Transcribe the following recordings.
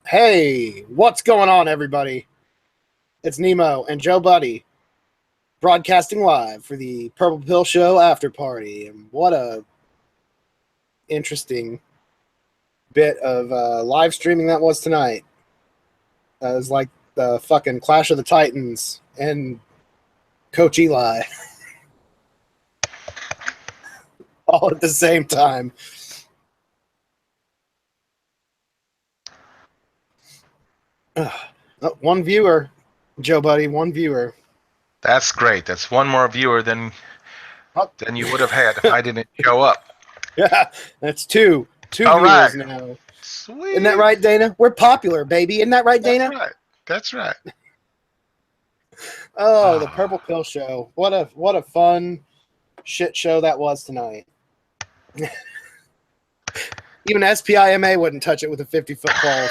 Hey, what's going on, everybody? It's Nemo and Joe Buddy broadcasting live for the Purple Pill Show after party. And what a interesting bit of live streaming that was tonight. It was like the fucking Clash of the Titans and Coach Eli all at the same time. One viewer, Joe Buddy, one viewer. That's great. That's one more viewer than you would have had if I didn't show up. Yeah, that's two All viewers right. now. Sweet. Isn't that right, Dana? We're popular, baby. Isn't that right, Dana? That's right. Oh, the Purple Pill Show. What a fun shit show that was tonight. Even SPIMA wouldn't touch it with a 50-foot pole.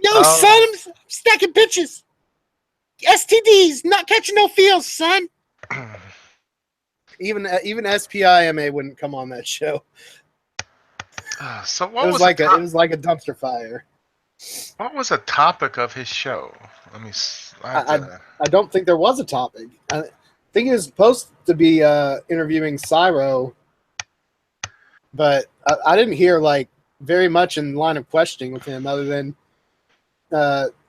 Yo, son, I'm stacking bitches. STDs, not catching no feels, son. Even SPIMA wouldn't come on that show. So what it was like a dumpster fire. What was the topic of his show? I don't think there was a topic. I think he was supposed to be interviewing Cyro, but I didn't hear like very much in line of questioning with him, other than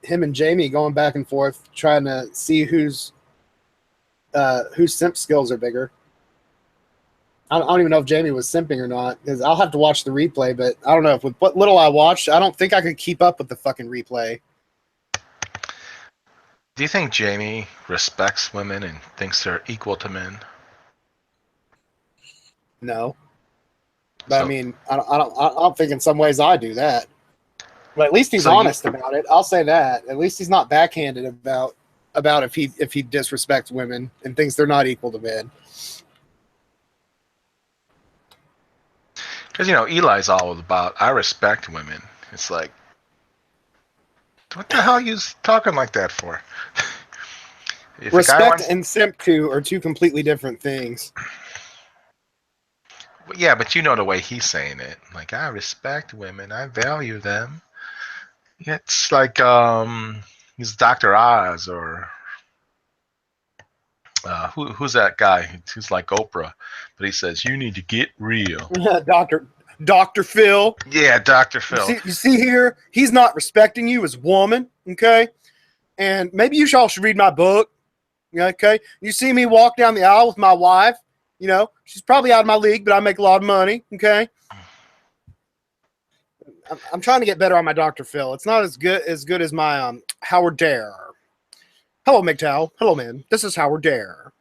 him and Jamie going back and forth trying to see whose simp skills are bigger. I don't even know if Jamie was simping or not, because I'll have to watch the replay, but I don't know. With what little I watched, I don't think I could keep up with the fucking replay. Do you think Jamie respects women and thinks they're equal to men? No. But I mean, I don't think in some ways I do that. But at least he's honest about it. I'll say that. At least he's not backhanded about if he disrespects women and thinks they're not equal to men. Because, Eli's all about, I respect women. It's like, what the hell are you talking like that for? Respect and simp are two completely different things. Yeah, but you know the way he's saying it. Like, I respect women. I value them. It's like he's Dr. Oz or who's that guy who's like Oprah, but he says you need to get real. Dr. Phil. Yeah, Dr. Phil. You see here, he's not respecting you as a woman, okay? And maybe you all should read my book, okay? You see me walk down the aisle with my wife, she's probably out of my league, but I make a lot of money, okay? I'm trying to get better on my Dr. Phil. It's not as good as my Howard Dare. Hello, MGTOW. Hello, man. This is Howard Dare.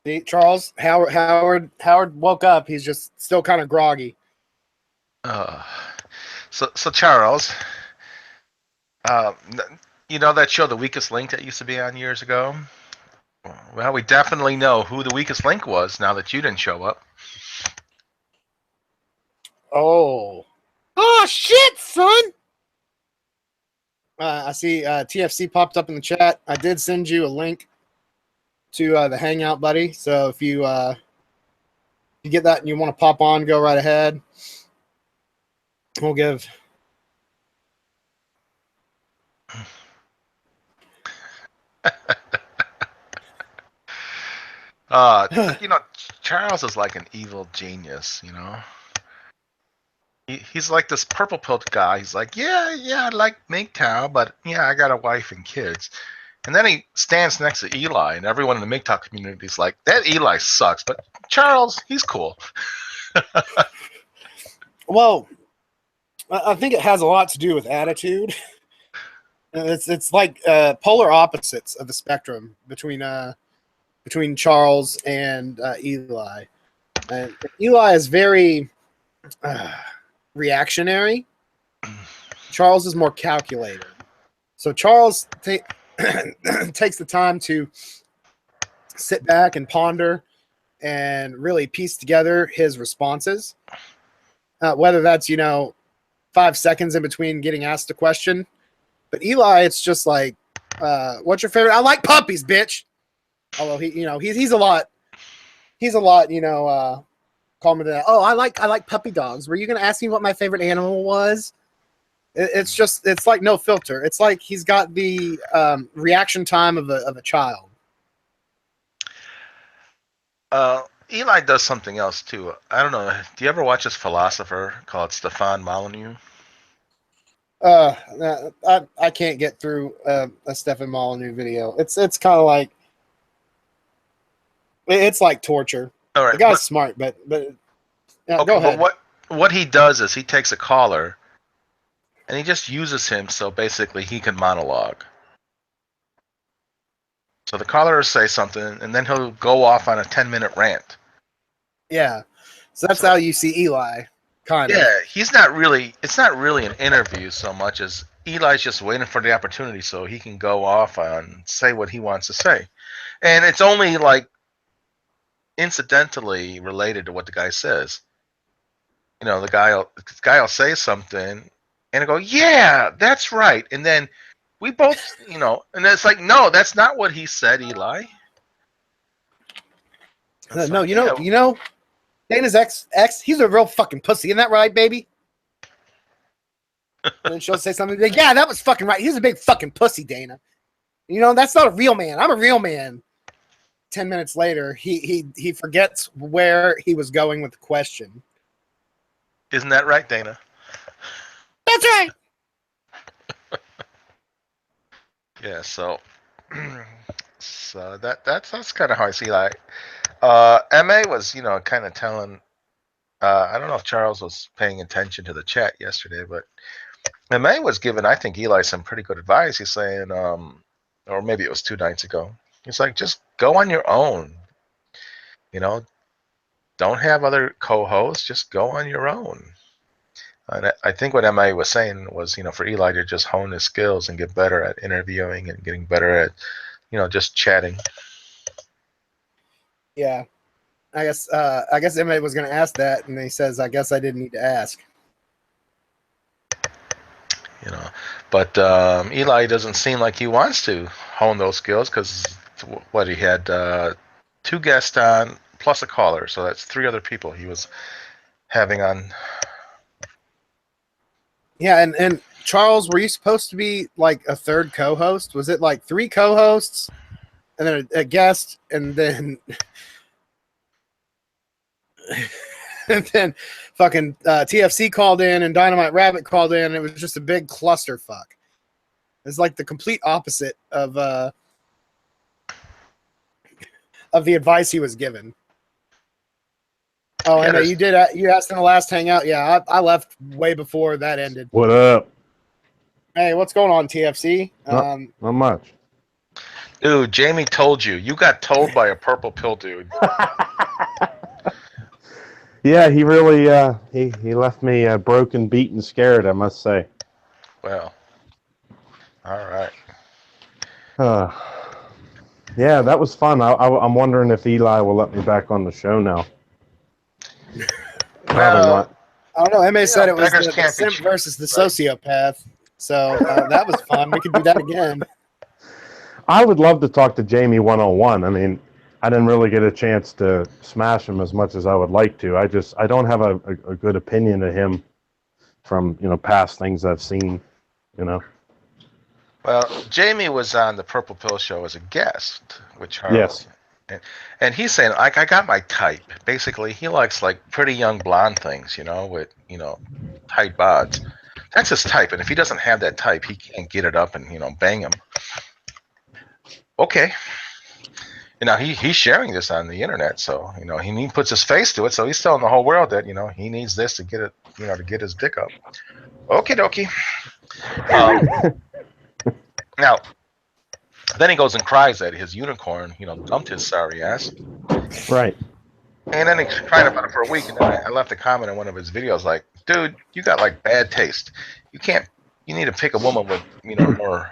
See, Charles, Howard woke up. He's just still kind of groggy. So Charles, that show, The Weakest Link, that used to be on years ago? Well, we definitely know who the weakest link was now that you didn't show up. Oh shit, son! I see TFC popped up in the chat. I did send you a link to the Hangout, buddy. So if you get that and you want to pop on, go right ahead. We'll give. Charles is like an evil genius, He's like this purple pill guy. He's like, yeah, I like MGTOW, but yeah, I got a wife and kids. And then he stands next to Eli, and everyone in the MGTOW community is like, that Eli sucks, but Charles, he's cool. Well, I think it has a lot to do with attitude. It's like polar opposites of the spectrum between Charles and Eli. And Eli is very reactionary. Charles is more calculated. So Charles takes the time to sit back and ponder and really piece together his responses. Whether that's 5 seconds in between getting asked a question. But Eli, it's just like, what's your favorite? I like puppies, bitch. Although he's a lot call me that. Oh, I like puppy dogs. Were you gonna ask me what my favorite animal was? It's like no filter. It's like he's got the reaction time of a child. Eli does something else too. I don't know. Do you ever watch this philosopher called Stefan Molyneux? I can't get through a Stefan Molyneux video. It's kind of like it's like torture. All right, the guy's smart, but okay, go ahead. But what he does is he takes a caller and he just uses him so basically he can monologue. So the caller will say something and then he'll go off on a 10-minute rant. Yeah, so that's how you see Eli. Kind of. Yeah, he's not really. It's not really an interview so much as Eli's just waiting for the opportunity so he can go off and say what he wants to say, and it's only like incidentally related to what the guy says. You know, the guy will say something, and I go, "Yeah, that's right," and then we both, and it's like, "No, that's not what he said, Eli." No, you know. Dana's ex, he's a real fucking pussy. Isn't that right, baby? And then she'll say something like, yeah, that was fucking right. He's a big fucking pussy, Dana. You know, that's not a real man. I'm a real man. 10 minutes later, he forgets where he was going with the question. Isn't that right, Dana? That's right. Yeah, so that's kind of how I see Eli. MA was, kind of telling. I don't know if Charles was paying attention to the chat yesterday, but MA was giving, I think, Eli some pretty good advice. He's saying, or maybe it was 2 nights ago. He's like, just go on your own. Don't have other co-hosts. Just go on your own. And I think what MA was saying was, for Eli to just hone his skills and get better at interviewing and getting better at, just chatting. Yeah. I guess MA was going to ask that, and he says, I guess I didn't need to ask. But Eli doesn't seem like he wants to hone those skills because he had 2 guests on plus a caller, so that's 3 other people he was having on. Yeah, and Charles, were you supposed to be like a 3rd co-host? Was it like 3 co-hosts and then a guest, and then and then fucking TFC called in and Dynamite Rabbit called in, and it was just a big clusterfuck. It's like the complete opposite of the advice he was given. Oh, I know you did. You asked in the last hangout. Yeah, I left way before that ended. What up? Hey, what's going on, TFC? Not much. Dude, Jamie told you. You got told by a purple pill dude. Yeah, he really he left me broken, beaten, scared, I must say. Well, all right. Yeah, that was fun. I'm wondering if Eli will let me back on the show now. Probably not. I don't know. MA said it was the simp versus the sociopath. So that was fun. We could do that again. I would love to talk to Jamie one-on-one. I mean, I didn't really get a chance to smash him as much as I would like to. I don't have a good opinion of him from, past things I've seen, Well, Jamie was on the Purple Pill show as a guest with Charles. Yes. And he's saying, like, I got my type. Basically, he likes, like, pretty young blonde things, with, tight bods. That's his type. And if he doesn't have that type, he can't get it up and, bang him. Okay. He's sharing this on the internet, so, he puts his face to it, so he's telling the whole world that, he needs this to get it, to get his dick up. Okie dokie. Now, then he goes and cries that his unicorn, dumped his sorry ass. Right. And then he cried about it for a week, and then I left a comment on one of his videos like, dude, you got, like, bad taste. You need to pick a woman with, more,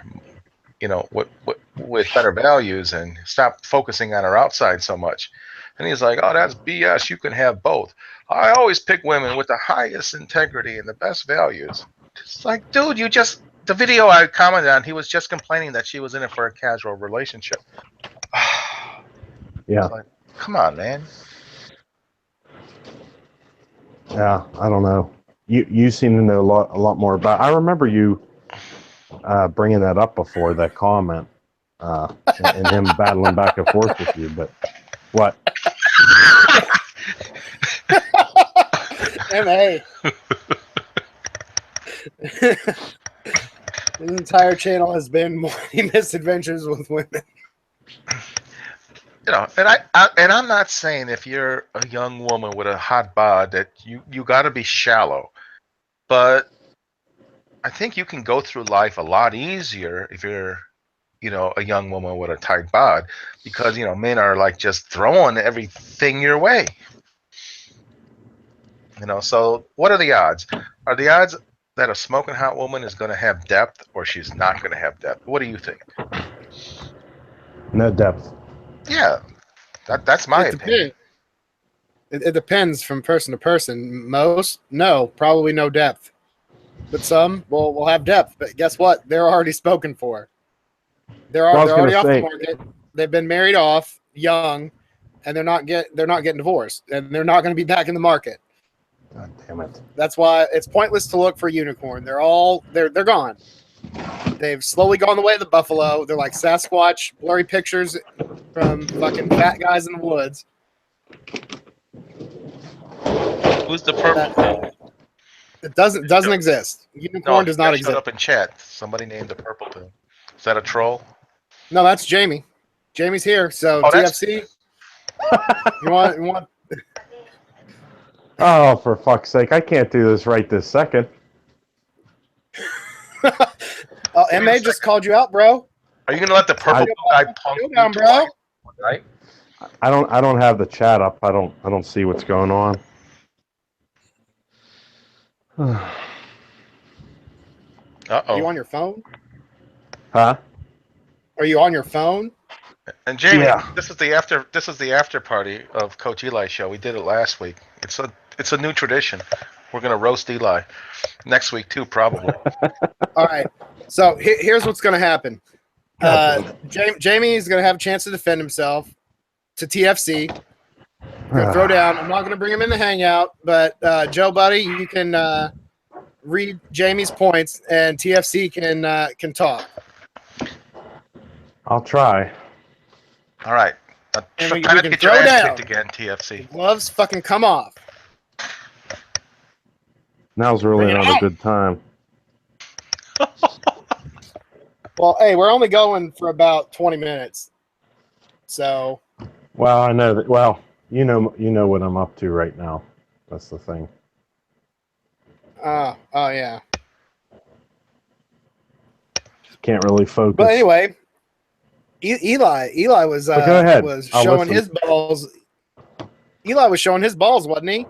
with better values and stop focusing on her outside so much. And he's like, oh, that's BS. You can have both. I always pick women with the highest integrity and the best values. It's like, dude, the video I commented on, he was just complaining that she was in it for a casual relationship. Yeah. Like, come on, man. Yeah, I don't know. You seem to know a lot more about. I remember you bringing that up before, that comment, and him battling back and forth with you. But what? MA. His entire channel has been morning misadventures with women. You know, and I'm not saying if you're a young woman with a hot bod that you got to be shallow, but I think you can go through life a lot easier if you're, you know, a young woman with a tight bod, because you know men are like just throwing everything your way. You know, so what are the odds? Are the odds that a smoking hot woman is going to have depth, or she's not going to have depth? What do you think? No depth. Yeah, that's my It opinion. depends. It depends from person to person. Most, no, probably no depth. But some will have depth. But guess what? They're already spoken for. Well, I was They're gonna already off the say, market. They've been married off young, and they're not getting divorced, and they're not going to be back in the market. God damn it. That's why it's pointless to look for a unicorn. They're gone. They've slowly gone the way of the buffalo. They're like Sasquatch, blurry pictures from fucking fat guys in the woods. Who's the purple pill? It doesn't exist. Unicorn does not Showed exist. up in chat. Somebody named the purple pill. Is that a troll? No, that's Jamie. Jamie's here. So Oh, that's TFC, you want? Oh, for fuck's sake! I can't do this right this second. Oh, MA just called you out, bro. Are you gonna let the purple guy punk Go you down, bro. twice, right? I don't have the chat up. I don't see what's going on. Uh Are you oh. on your phone? Huh? Are you on your phone? And Jamie, Yeah. this is the after party of Coach Eli's show. We did it last week. It's a new tradition. We're gonna roast Eli next week too, probably. All right. So here's what's going to happen. Jamie is going to have a chance to defend himself to TFC. Going to throw down. I'm not going to bring him in the hangout, but Joe, buddy, you can read Jamie's points, and TFC can talk. I'll try. All right. And Try we to can get your throw ass down. kicked again, TFC. Gloves fucking come off. Now's really Bring it not a on. good time. Well, hey, we're only going for about 20 minutes. So, Well, I know that. Well, you know what I'm up to right now. That's the thing. oh yeah. Just can't really focus. But anyway, Eli was But go ahead. was I'll showing listen. his balls. Eli was showing his balls, wasn't he?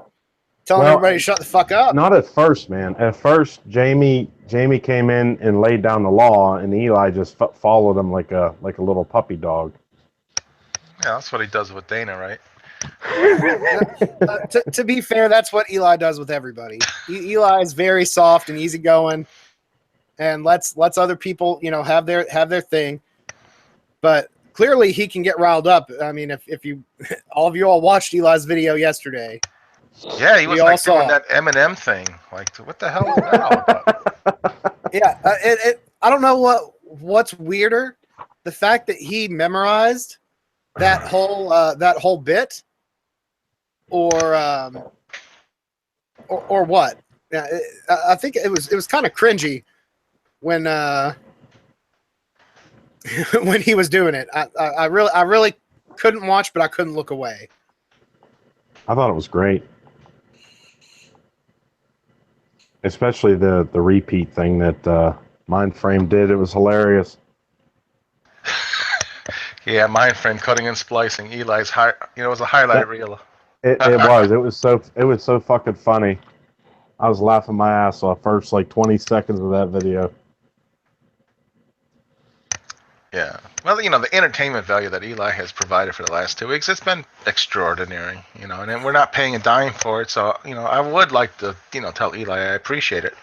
Telling Well, everybody to shut the fuck up. Not at first, man. At first, Jamie came in and laid down the law, and Eli just followed him like a little puppy dog. Yeah, that's what he does with Dana, right? To be fair, that's what Eli does with everybody. Eli is very soft and easygoing, and lets other people, have their thing. But clearly, he can get riled up. I mean, if you all of you all watched Eli's video yesterday. Yeah, he was We all like doing saw. that Eminem thing. Like, what the hell was that all about? Yeah, I don't know what's weirder, the fact that he memorized that whole bit, or what? Yeah, I think it was kind of cringy when when he was doing it. I really couldn't watch, but I couldn't look away. I thought it was great. Especially the repeat thing that Mindframe did. It was hilarious. Yeah, Mindframe cutting and splicing. Eli's it was a highlight reel. It was. It was so fucking funny. I was laughing my ass off first 20 seconds of that video. Yeah. Well, the entertainment value that Eli has provided for the last 2 weeks, it's been extraordinary, and then we're not paying a dime for it. So, I would like to, tell Eli I appreciate it.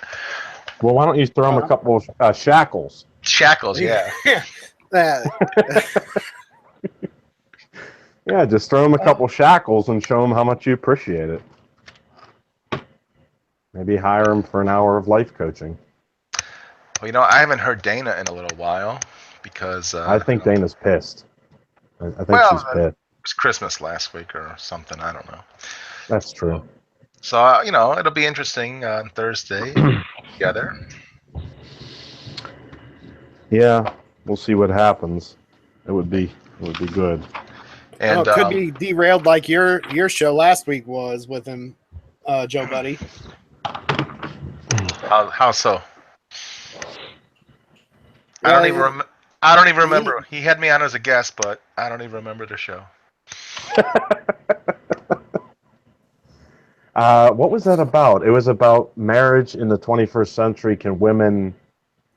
Well, why don't you throw him a couple of shackles? Shackles, yeah. Yeah, just throw him a couple shackles and show him how much you appreciate it. Maybe hire him for an hour of life coaching. Well, I haven't heard Dana in a little while because I think Dana's pissed. I think she's well, it pissed. was Christmas last week or something. I don't know. That's true. So it'll be interesting on Thursday together. Yeah, we'll see what happens. It would be good. And it could be derailed like your show last week was with him, Joe Buddy. How so? I Well, don't even remember. He had me on as a guest, but I don't even remember the show. What was that about? It was about marriage in the 21st century. Can women?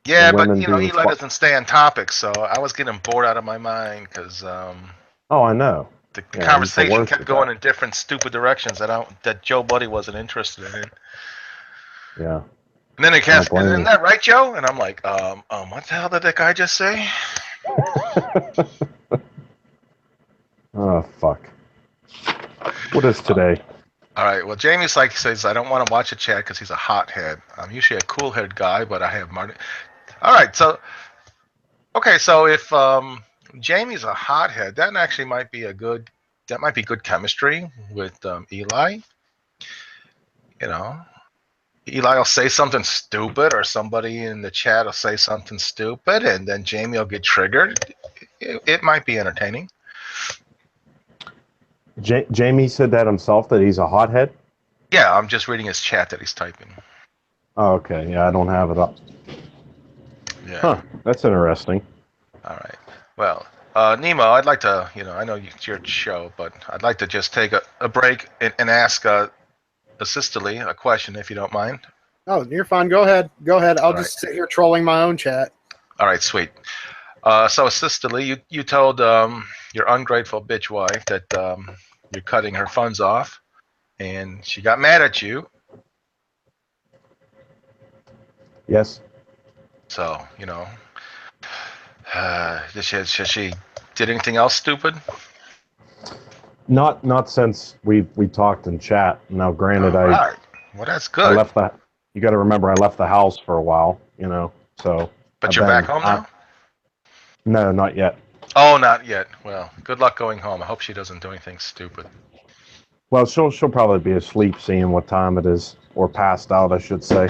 Yeah, but women be Eli doesn't stay on topic, so I was getting bored out of my mind because Oh, I know. the Yeah, conversation worst kept of going that. in different stupid directions that Joe Buddy wasn't interested in. Yeah. And then he asked, blame "Isn't you. that right, Joe?" And I'm like, what the hell did that guy just say?" Oh, fuck. What is today? All right. Well, Jamie's says, I don't want to watch a chat because he's a hothead. I'm usually a cool-head guy, but I have Marty. All right. So, okay. So if Jamie's a hothead, that actually might be good chemistry with Eli. Eli will say something stupid, or somebody in the chat will say something stupid, and then Jamie will get triggered. It might be entertaining. Jamie said that himself, that he's a hothead? Yeah, I'm just reading his chat that he's typing. Oh, okay. Yeah, I don't have it up. Yeah. Huh. That's interesting. All right. Well, Nemo, I'd like to, I know it's your show, but I'd like to just take a break and ask Assistily a question, if you don't mind. Oh, you're fine. Go ahead. I'll All just sit here trolling my own chat. All right, sweet. So, Assistily, you told your ungrateful bitch wife that you're cutting her funds off, and she got mad at you. Yes. So, has she did anything else stupid? Not since we talked in chat. Now, granted, All right. Well, that's good. I left the. You got to remember, I left the house for a while. So. But you're back home now? No, not yet. Oh, not yet. Well, good luck going home. I hope she doesn't do anything stupid. Well, she'll probably be asleep, seeing what time it is, or passed out, I should say.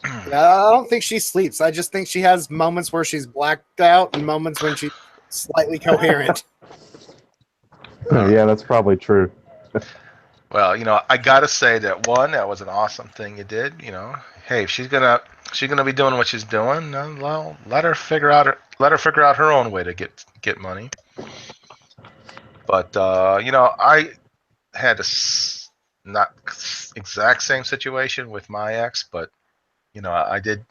I don't think she sleeps. I just think she has moments where she's blacked out and moments when she's slightly coherent. Yeah, that's probably true. Well, I gotta say that was an awesome thing you did. Hey, if she's gonna be doing what she's doing, well, let her figure out her own way to get money. But I had not exact same situation with my ex, but I did.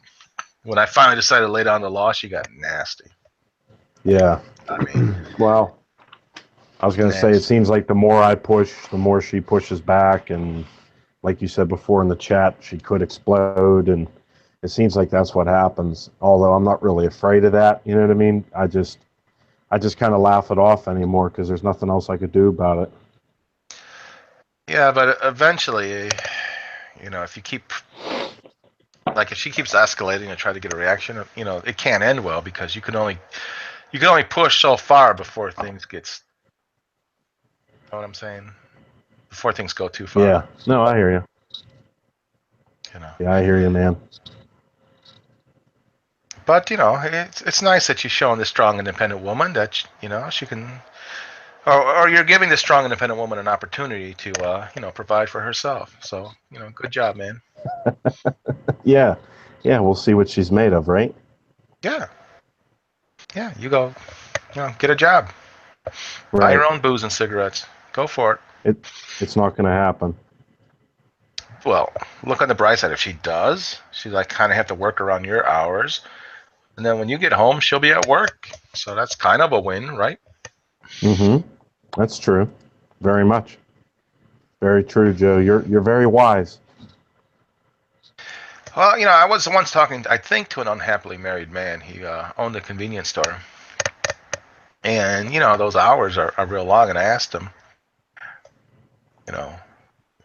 When I finally decided to lay down the law, she got nasty. Yeah. I mean, well, I was going to say, it seems like the more I push, the more she pushes back. And like you said before in the chat, she could explode. And it seems like that's what happens. Although I'm not really afraid of that. You know what I mean? I just kind of laugh it off anymore because there's nothing else I could do about it. Yeah, but eventually, if you keep, if she keeps escalating and try to get a reaction, it can't end well because you can only push so far before things get. Know what I'm saying? Before things go too far. Yeah. No, I hear you. Yeah, I hear you, man. But it's nice that you're showing this strong, independent woman that she can, or you're giving this strong, independent woman an opportunity to provide for herself. So good job, man. Yeah. We'll see what she's made of, right? Yeah. You go, get a job. Right. Buy your own booze and cigarettes. Go for it. It's not going to happen. Well, look on the bright side. If she does, she kind of have to work around your hours. And then when you get home, she'll be at work. So that's kind of a win, right? Mm-hmm. That's true. Very much. Very true, Joe. You're very wise. Well, I was once talking, I think, to an unhappily married man. He owned a convenience store. And, those hours are real long. And I asked him,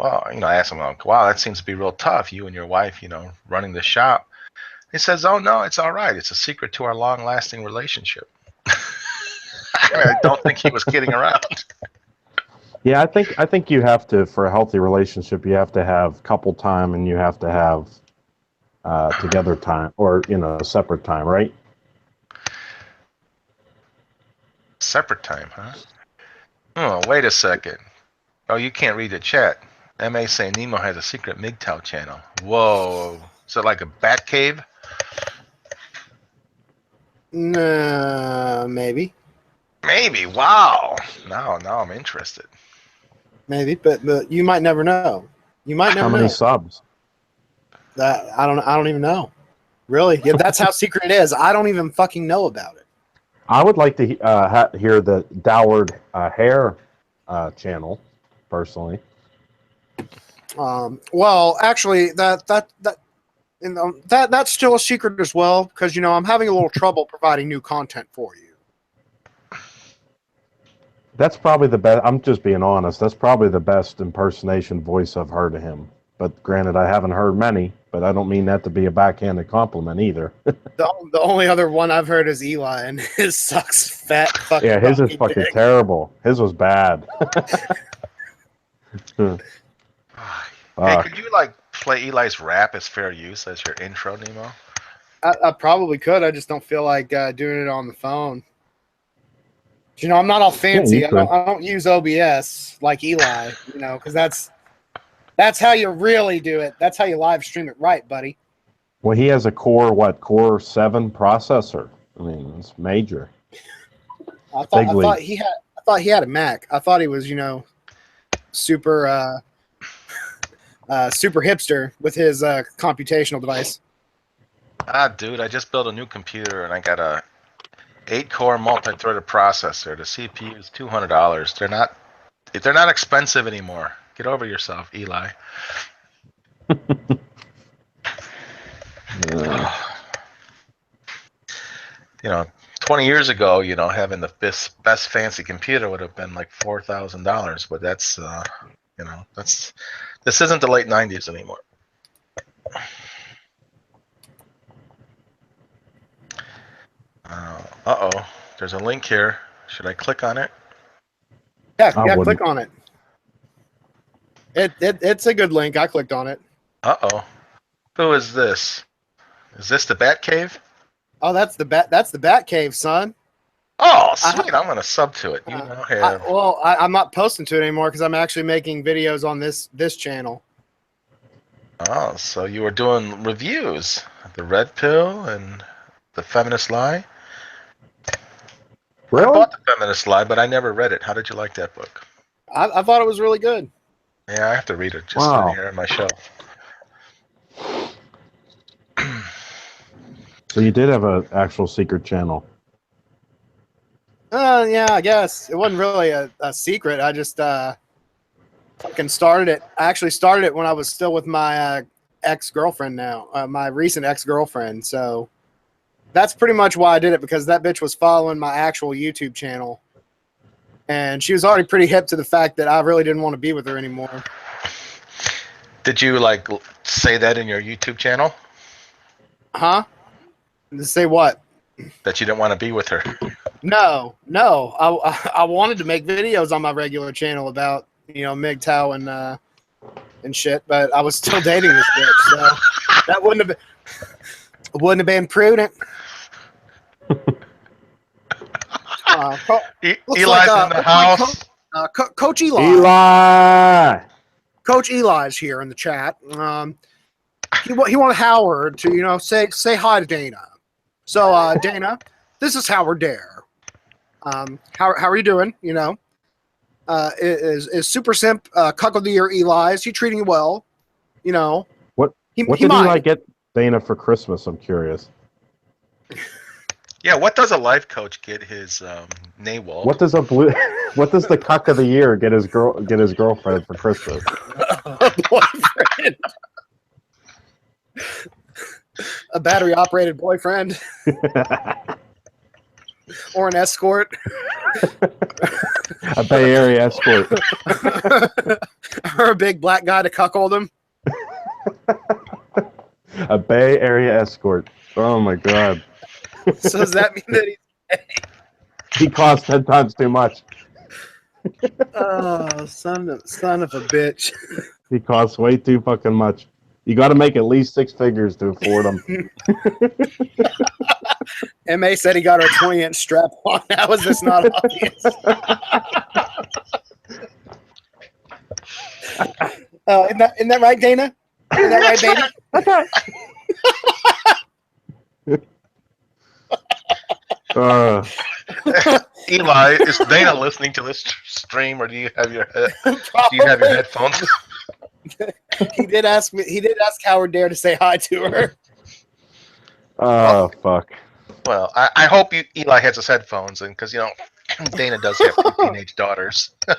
well, I asked him, like, wow, that seems to be real tough. You and your wife, running the shop. He says, oh, no, it's all right. It's a secret to our long-lasting relationship. I don't think he was kidding around. Yeah, I think you have to, for a healthy relationship, you have to have couple time and you have to have together time, or separate time, right? Separate time, huh? Oh, wait a second. Oh, you can't read the chat. MA saying Nemo has a secret MGTOW channel. Whoa. Is it like a bat cave? Nah, maybe. Maybe. Wow. Now I'm interested. Maybe, but you might never know. You might never How know. many subs? That I don't even know. Really? Yeah, that's how secret it is. I don't even fucking know about it. I would like to hear the Doward Hair channel, personally. Well, actually, that's still a secret as well, because I'm having a little trouble providing new content for you. That's probably the best. I'm just being honest. That's probably the best impersonation voice I've heard of him. But granted, I haven't heard many. But I don't mean that to be a backhanded compliment either. The only other one I've heard is Eli, and his sucks fat fucking. Yeah, his is fucking dick. terrible. His was bad. Hey, could you play Eli's rap as fair use as your intro, Nemo? I probably could. I just don't feel like doing it on the phone. I'm not all fancy. Yeah, I don't use OBS like Eli. Because that's how you really do it. That's how you live stream it right, buddy. Well, he has a Core 7 processor. I mean, it's major. I thought he had a Mac. I thought he was, super super hipster with his computational device. Dude, I just built a new computer and I got a 8-core multi-threaded processor. The CPU is $200. They're not expensive anymore. Get over yourself, Eli. 20 years ago, having the best fancy computer would have been like $4,000, but that's this isn't the late 90s anymore. Uh-oh, there's a link here. Should I click on it? Yeah, click on it. It's a good link. I clicked on it. Uh-oh. Who is this? Is this the Bat Cave? Oh, that's the Bat Cave, son. Oh, sweet. I'm going to sub to it. I'm not posting to it anymore because I'm actually making videos on this channel. Oh, so you were doing reviews. The Red Pill and the Feminist Lie? Really? I bought the Feminist Lie, but I never read it. How did you like that book? I thought it was really good. Yeah, I have to read it just sitting here on my shelf. So you did have an actual secret channel. Yeah, I guess. It wasn't really a secret. I just fucking started it. I actually started it when I was still with my ex-girlfriend now, my recent ex-girlfriend. So that's pretty much why I did it, because that bitch was following my actual YouTube channel. And she was already pretty hip to the fact that I really didn't want to be with her anymore. Did you say that in your YouTube channel? Huh? To say what? That you didn't want to be with her? No. I wanted to make videos on my regular channel about MGTOW and shit, but I was still dating this bitch, so that wouldn't have been prudent. Eli's in the house. Coach Eli. Eli! Coach Eli's here in the chat. He wanted Howard to, say hi to Dana. So, Dana, this is Howard Dare. How are you doing? Is Super Simp Cuck of the Year Eli? Is he treating you well? What did Eli get Dana for Christmas? I'm curious. Yeah, what does a life coach get his NAWAL? What does the Cuck of the Year get his girlfriend for Christmas? A boyfriend. A battery operated boyfriend. Or an escort. A Bay Area escort. Or a big black guy to cuckold him. A Bay Area escort. Oh my god. So does that mean that He costs 10 times too much. oh, son of a bitch. He costs way too fucking much. You got to make at least 6 figures to afford him. MA said he got her a 20-inch strap on. How is this not obvious? Isn't that right, Dana? Isn't that right, baby? Eli, is Dana listening to this stream, or do you have your headphones? He did ask Howard Dare to say hi to her. Oh, fuck. Well, I hope Eli has his headphones, and because Dana does have 2 teenage daughters. I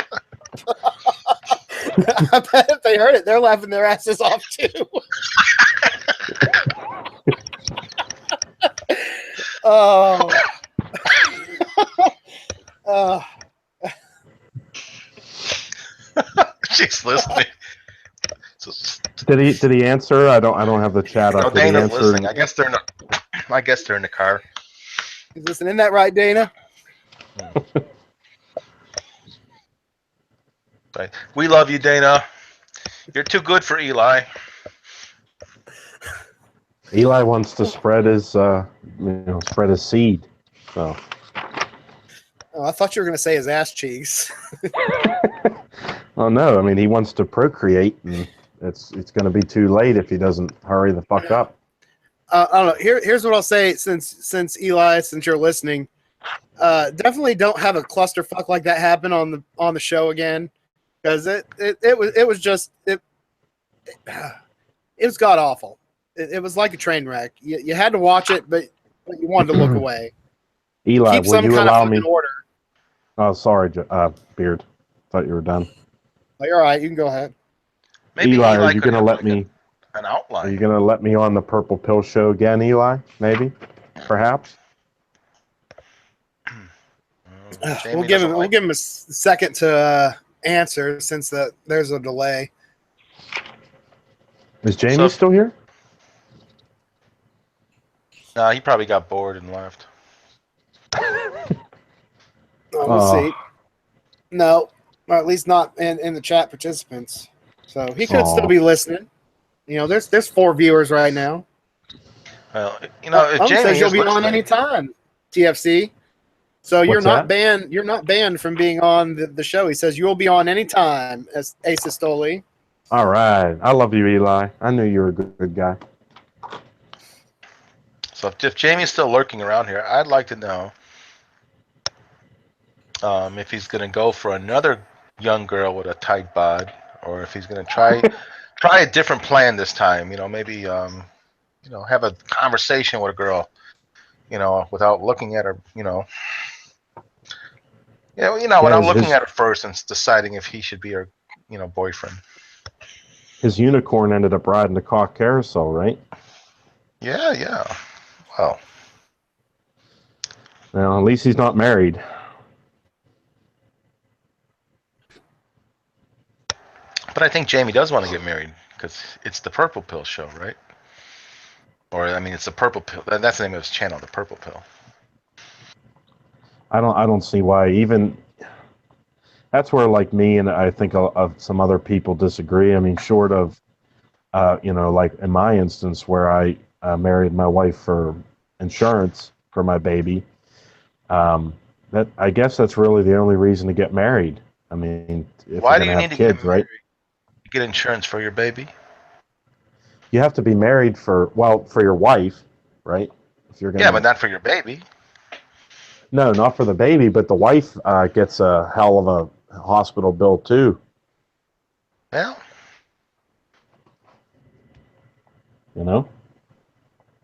bet if they heard it, they're laughing their asses off too. Oh. She's listening. Did he answer? I don't have the chat up. No, Did he Dana's answer? listening. I guess they're in the car. He's listening. Isn't that right, Dana? Right. We love you, Dana. You're too good for Eli. Eli wants to spread his seed. So. Oh, I thought you were going to say his ass cheeks. Oh no! I mean, he wants to procreate, and it's going to be too late if he doesn't hurry the fuck up. I don't know. Here's what I'll say. Since Eli, since you're listening, definitely don't have a clusterfuck like that happen on the show again, because it was god awful. It was like a train wreck. You had to watch it, but you wanted to look away. Eli, Keep will some you kind allow of me? order. Oh, sorry, Beard. Thought you were done. Oh, you're all right. You can go ahead. Maybe Eli, are you could going to have, let me? an outline? Are you going to let me on the Purple Pill show again, Eli? Maybe, perhaps. We'll give him a second to answer since there's a delay. Is Jamie still here? No, he probably got bored and left. We'll see. No, or at least not in the chat participants. So he could still be listening. There's 4 viewers right now. Well, if Jamie says you'll is be on listening, anytime, TFC. So you're What's not that? banned. You're not banned from being on the show. He says you'll be on anytime, as Asistoli. All right. I love you, Eli. I knew you were a good guy. So if Jamie's still lurking around here, I'd like to know if he's going to go for another young girl with a tight bod, or if he's going to try a different plan this time. Maybe have a conversation with a girl, without looking at her. Without looking at her first and deciding if he should be her, boyfriend. His unicorn ended up riding the cock carousel, right? Yeah. Wow. Well, at least he's not married. But I think Jamie does want to get married because it's the Purple Pill show, right? Or it's the Purple Pill. That's the name of his channel, the Purple Pill. I don't see why. Even that's where, like me and I think of some other people disagree. I mean, short of, like in my instance where I married my wife for insurance for my baby. That I guess that's really the only reason to get married. I mean, if why you're do you gonna need have to kids, get married? right? Get insurance for your baby? You have to be married for your wife, right? If you're gonna. Yeah, but not for your baby. No, not for the baby, but the wife gets a hell of a hospital bill too. Well,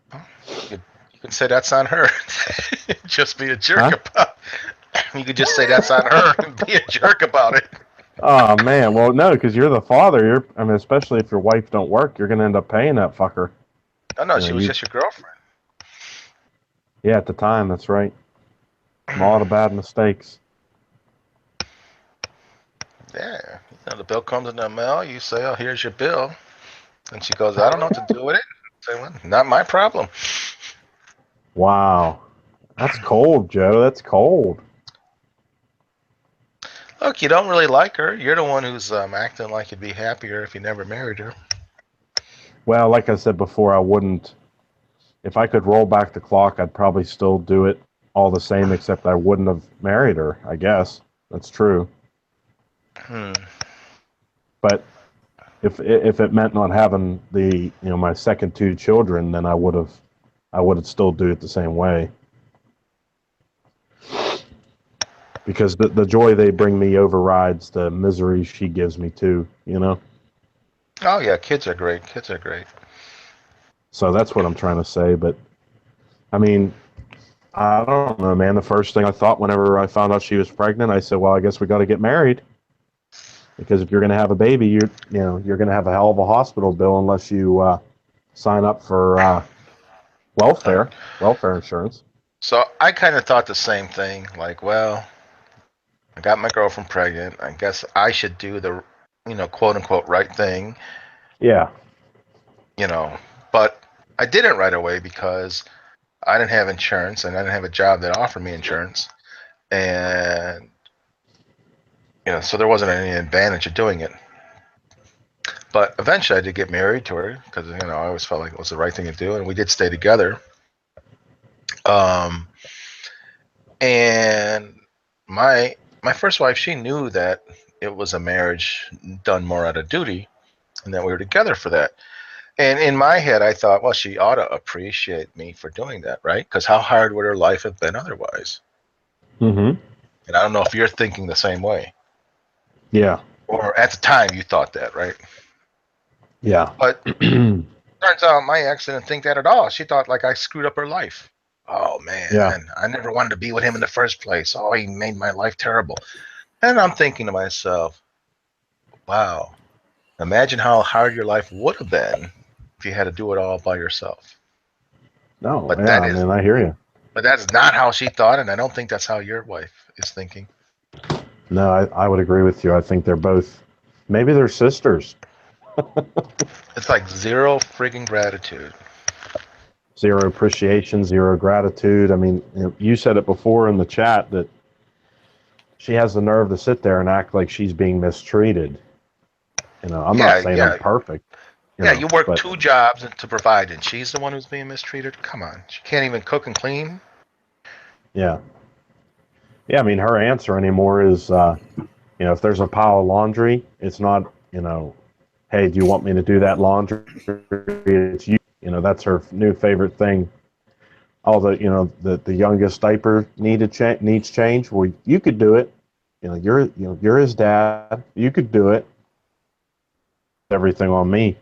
You can say that's on her. Just be a jerk about it. You could just say that's on her and be a jerk about it. Oh man, well no, because you're the father. Especially if your wife don't work, you're gonna end up paying that fucker. No, she was just your girlfriend. Yeah, at the time, that's right. A lot of bad mistakes. Yeah, the bill comes in the mail. You say, "Oh, here's your bill," and she goes, "I don't know what to do with it." I say, well, not my problem. Wow. That's cold, Joe. That's cold. Look, you don't really like her. You're the one who's acting like you'd be happier if you never married her. Well, like I said before, I wouldn't. If I could roll back the clock, I'd probably still do it all the same, except I wouldn't have married her, I guess. That's true. Hmm. But if it meant not having my second two children, then I would still do it the same way. Because the joy they bring me overrides the misery she gives me too, Oh yeah, kids are great. Kids are great. So that's what I'm trying to say. But I mean, I don't know, man. The first thing I thought whenever I found out she was pregnant, I said, "Well, I guess we got to get married because if you're going to have a baby, you're going to have a hell of a hospital bill unless you sign up for welfare insurance." So I kind of thought the same thing. Like, well, I got my girlfriend pregnant. I guess I should do the, quote unquote, right thing. Yeah. But I didn't right away because I didn't have insurance and I didn't have a job that offered me insurance, and so there wasn't any advantage of doing it. But eventually, I did get married to her because I always felt like it was the right thing to do, and we did stay together. Um, and my first wife, she knew that it was a marriage done more out of duty, and that we were together for that. And in my head, I thought, well, she ought to appreciate me for doing that, right? Because how hard would her life have been otherwise? Mm-hmm. And I don't know if you're thinking the same way, Yeah. or at the time you thought that, right? Yeah. But turns out my ex didn't think that at all. She thought like I screwed up her life. Oh Yeah. man, I never wanted to be with him in the first place. Oh, he made my life terrible. And I'm thinking to myself, wow, imagine how hard your life would have been if you had to do it all by yourself. No. But Yeah. I mean, I hear you. that's not how she thought, and I don't think that's how your wife is thinking. No, I would agree with you. I think they're both. Maybe they're sisters. It's like zero frigging gratitude. Zero appreciation, zero gratitude. I mean, you said it before in the chat that she has the nerve to sit there and act like she's being mistreated. I'm not Yeah, saying I'm yeah, perfect, yeah. You work but 2 jobs to provide, and she's the one who's being mistreated. Come on, she can't even cook and clean. yeah. Yeah, I mean, her answer anymore is, if there's a pile of laundry, it's not, hey, do you want me to do that laundry? It's you. That's her new favorite thing. All the youngest diaper needs change. Well, you could do it. You're his dad. You could do it. Everything on me.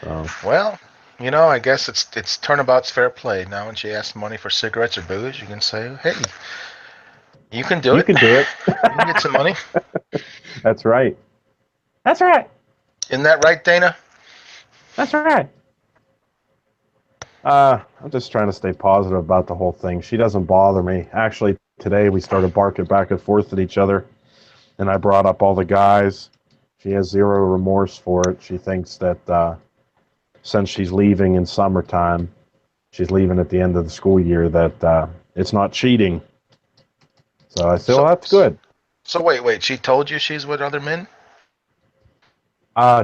So, Well, I guess it's turnabout's fair play. Now, when she asks money for cigarettes or booze, you can say, "Hey, you can do you it. can do it. You can get some money." That's right. That's right. Isn't that right, Dana? That's right. I'm just trying to stay positive about the whole thing. She doesn't bother me. Actually, today we started barking back and forth at each other, and I brought up all the guys. She has zero remorse for it. She thinks that since she's leaving in summertime, she's leaving at the end of the school year, that it's not cheating. So I said, well, So, that's good. so wait. She told you she's with other men?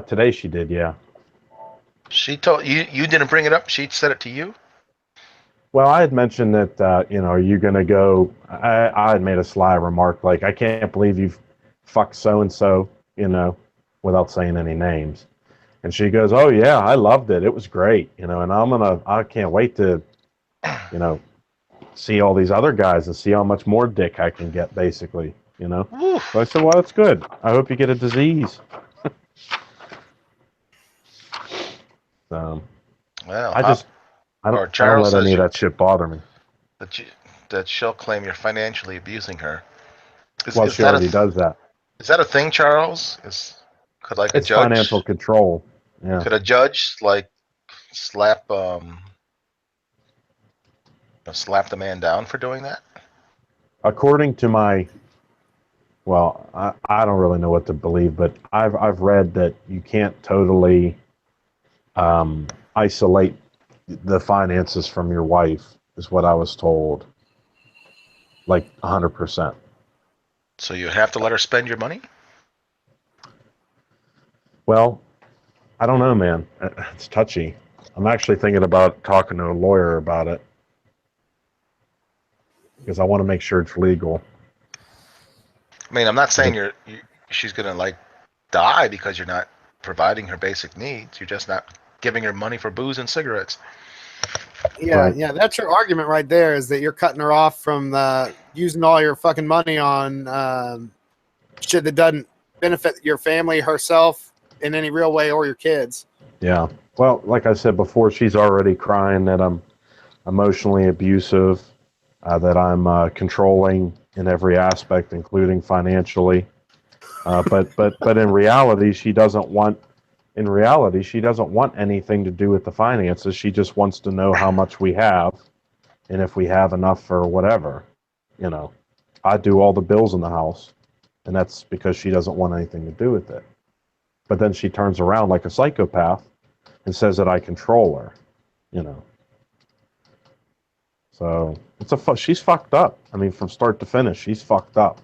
Today she did, yeah. She told you. You didn't bring it up. She said it to you. Well, I had mentioned that, are you going to go? I had made a sly remark like, I can't believe you've fucked so and so, without saying any names. And she goes, oh, yeah, I loved it. It was great, and I can't wait to, see all these other guys and see how much more dick I can get, basically. Oof. So I said, well, that's good. I hope you get a disease. So Well, I just, or I don't Charles let says any of that shit bother me. that she'll claim you're financially abusing her. Is Well, is she that already does that. is that a thing, Charles? Could like a It's financial judge control. Yeah. could a judge like slap slap the man down for doing that? According to my well, I don't really know what to believe, but I've read that you can't totally isolate the finances from your wife, is what I was told. Like 100%. So you have to let her spend your money? Well, I don't know, man. It's touchy. I'm actually thinking about talking to a lawyer about it because I want to make sure it's legal. I mean, I'm not saying she's gonna like die because you're not providing her basic needs. You're just not giving her money for booze and cigarettes. Yeah, Right. yeah, that's your argument right there, is that you're cutting her off from using all your fucking money on shit that doesn't benefit your family, herself, in any real way, or your kids. Yeah. Well, like I said before, she's already crying that I'm emotionally abusive, that I'm controlling in every aspect, including financially. But in reality, she doesn't want. In reality, she doesn't want anything to do with the finances. She just wants to know how much we have, and if we have enough for whatever. You know, I do all the bills in the house, and that's because she doesn't want anything to do with it. But then she turns around like a psychopath and says that I control her. You know. So she's fucked up. I mean, from start to finish, she's fucked up.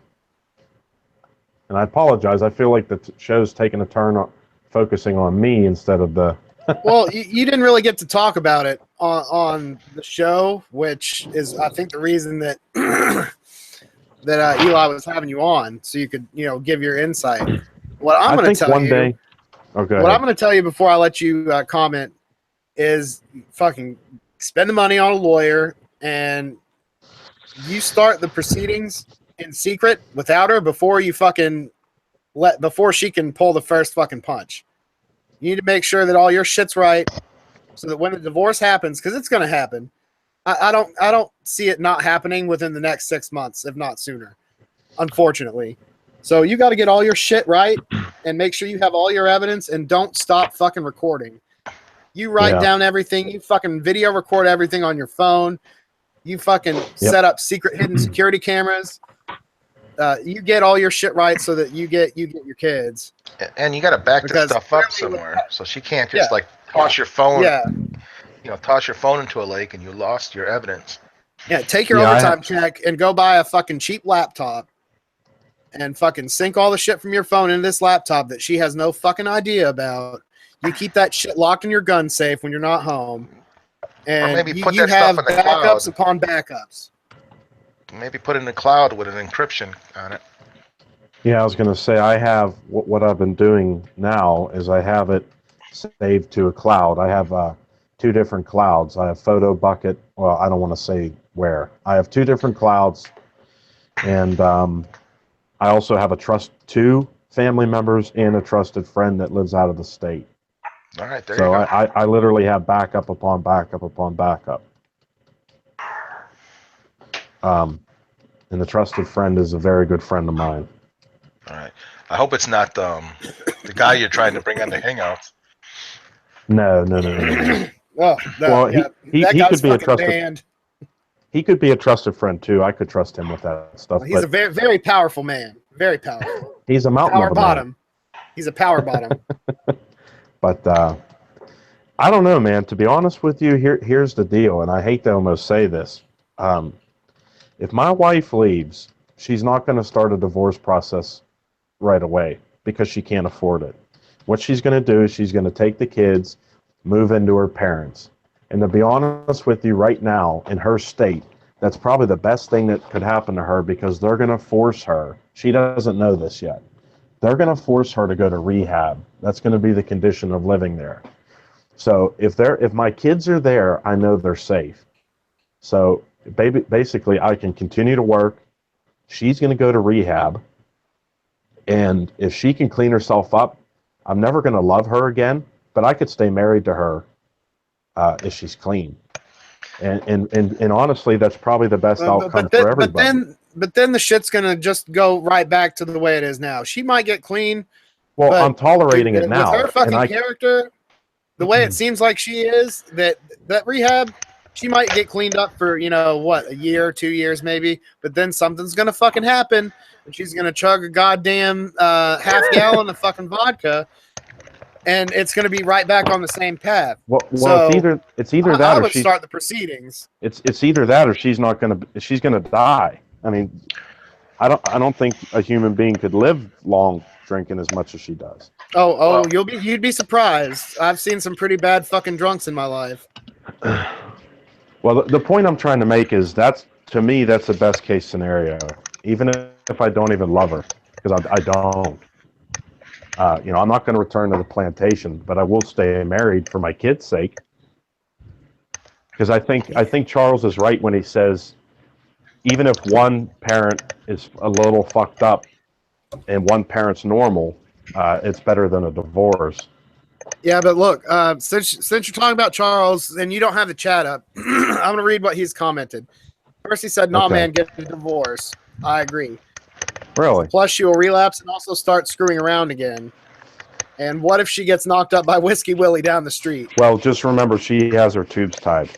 And I apologize. I feel like the show's taking a turn focusing on me instead of the. Well, you didn't really get to talk about it on the show, which is, I think, the reason that that Eli was having you on, so you could, give your insight. What I'm going to tell you. Day. Okay. What I'm going to tell you before I let you comment is fucking spend the money on a lawyer, and you start the proceedings in secret without her before you fucking before she can pull the first fucking punch. You need to make sure that all your shit's right, so that when the divorce happens, because it's going to happen, I don't see it not happening within the next 6 months, if not sooner, unfortunately. So you got to get all your shit right and make sure you have all your evidence, and don't stop fucking recording. You write down everything. You fucking video record everything on your phone. You fucking set up secret hidden security cameras. You get all your shit right so that you get your kids. And you got to back this stuff up somewhere, so she can't just like toss your phone. Yeah. Toss your phone into a lake and you lost your evidence. Yeah, take your overtime check and go buy a fucking cheap laptop and fucking sync all the shit from your phone into this laptop that she has no fucking idea about. You keep that shit locked in your gun safe when you're not home. And or maybe you, put you that have stuff in the backups cloud. upon backups. Maybe put it in the cloud with an encryption on it. Yeah, I was going to say, I have what I've been doing now is I have it saved to a cloud. I have 2 different clouds. I have Photo Bucket. Well, I don't want to say where. I have 2 different clouds, and I also have 2 family members and a trusted friend that lives out of the state. All right, there so you go. I literally have backup upon backup upon backup. And the trusted friend is a very good friend of mine. All right. I hope it's not the guy you're trying to bring on the Hangouts. No. Well, he could be a trusted. Banned. He could be a trusted friend too. I could trust him with that stuff. He's a very, very powerful man. Very powerful. He's a mountain power of a bottom. man. He's a power bottom. But I don't know, man. To be honest with you, here's the deal, and I hate to almost say this. If my wife leaves, she's not going to start a divorce process right away because she can't afford it. What she's going to do is she's going to take the kids, move into her parents. And to be honest with you, right now, in her state, that's probably the best thing that could happen to her, because they're going to force her. She doesn't know this yet. They're going to force her to go to rehab. That's going to be the condition of living there. So if my kids are there, I know they're safe. So basically, I can continue to work. She's going to go to rehab. And if she can clean herself up, I'm never going to love her again, but I could stay married to her if she's clean. And honestly, that's probably the best outcome for everybody. But then the shit's going to just go right back to the way it is now. She might get clean. Well, I'm tolerating it now. With her fucking character, the way it seems like she is, that rehab, She might get cleaned up for, a year, 2 years maybe, but then something's going to fucking happen, and she's going to chug a goddamn half gallon of fucking vodka, and it's going to be right back on the same path. Well, So it's either that I or would she's start the proceedings. it's either that or she's gonna die. I mean, I don't think a human being could live long drinking as much as she does. Oh, you'd be surprised. I've seen some pretty bad fucking drunks in my life. Well, the point I'm trying to make is to me that's the best case scenario, even if I don't even love her, because I don't. I'm not going to return to the plantation, but I will stay married for my kids' sake. Because I think Charles is right when he says, even if one parent is a little fucked up and one parent's normal, it's better than a divorce. Yeah, but look, since you're talking about Charles and you don't have the chat up, I'm going to read what he's commented. First, he said, "Nah, Okay. man, get a divorce." I agree. Really? Plus, she will relapse and also start screwing around again. And what if she gets knocked up by Whiskey Willie down the street? Well, just remember she has her tubes tied.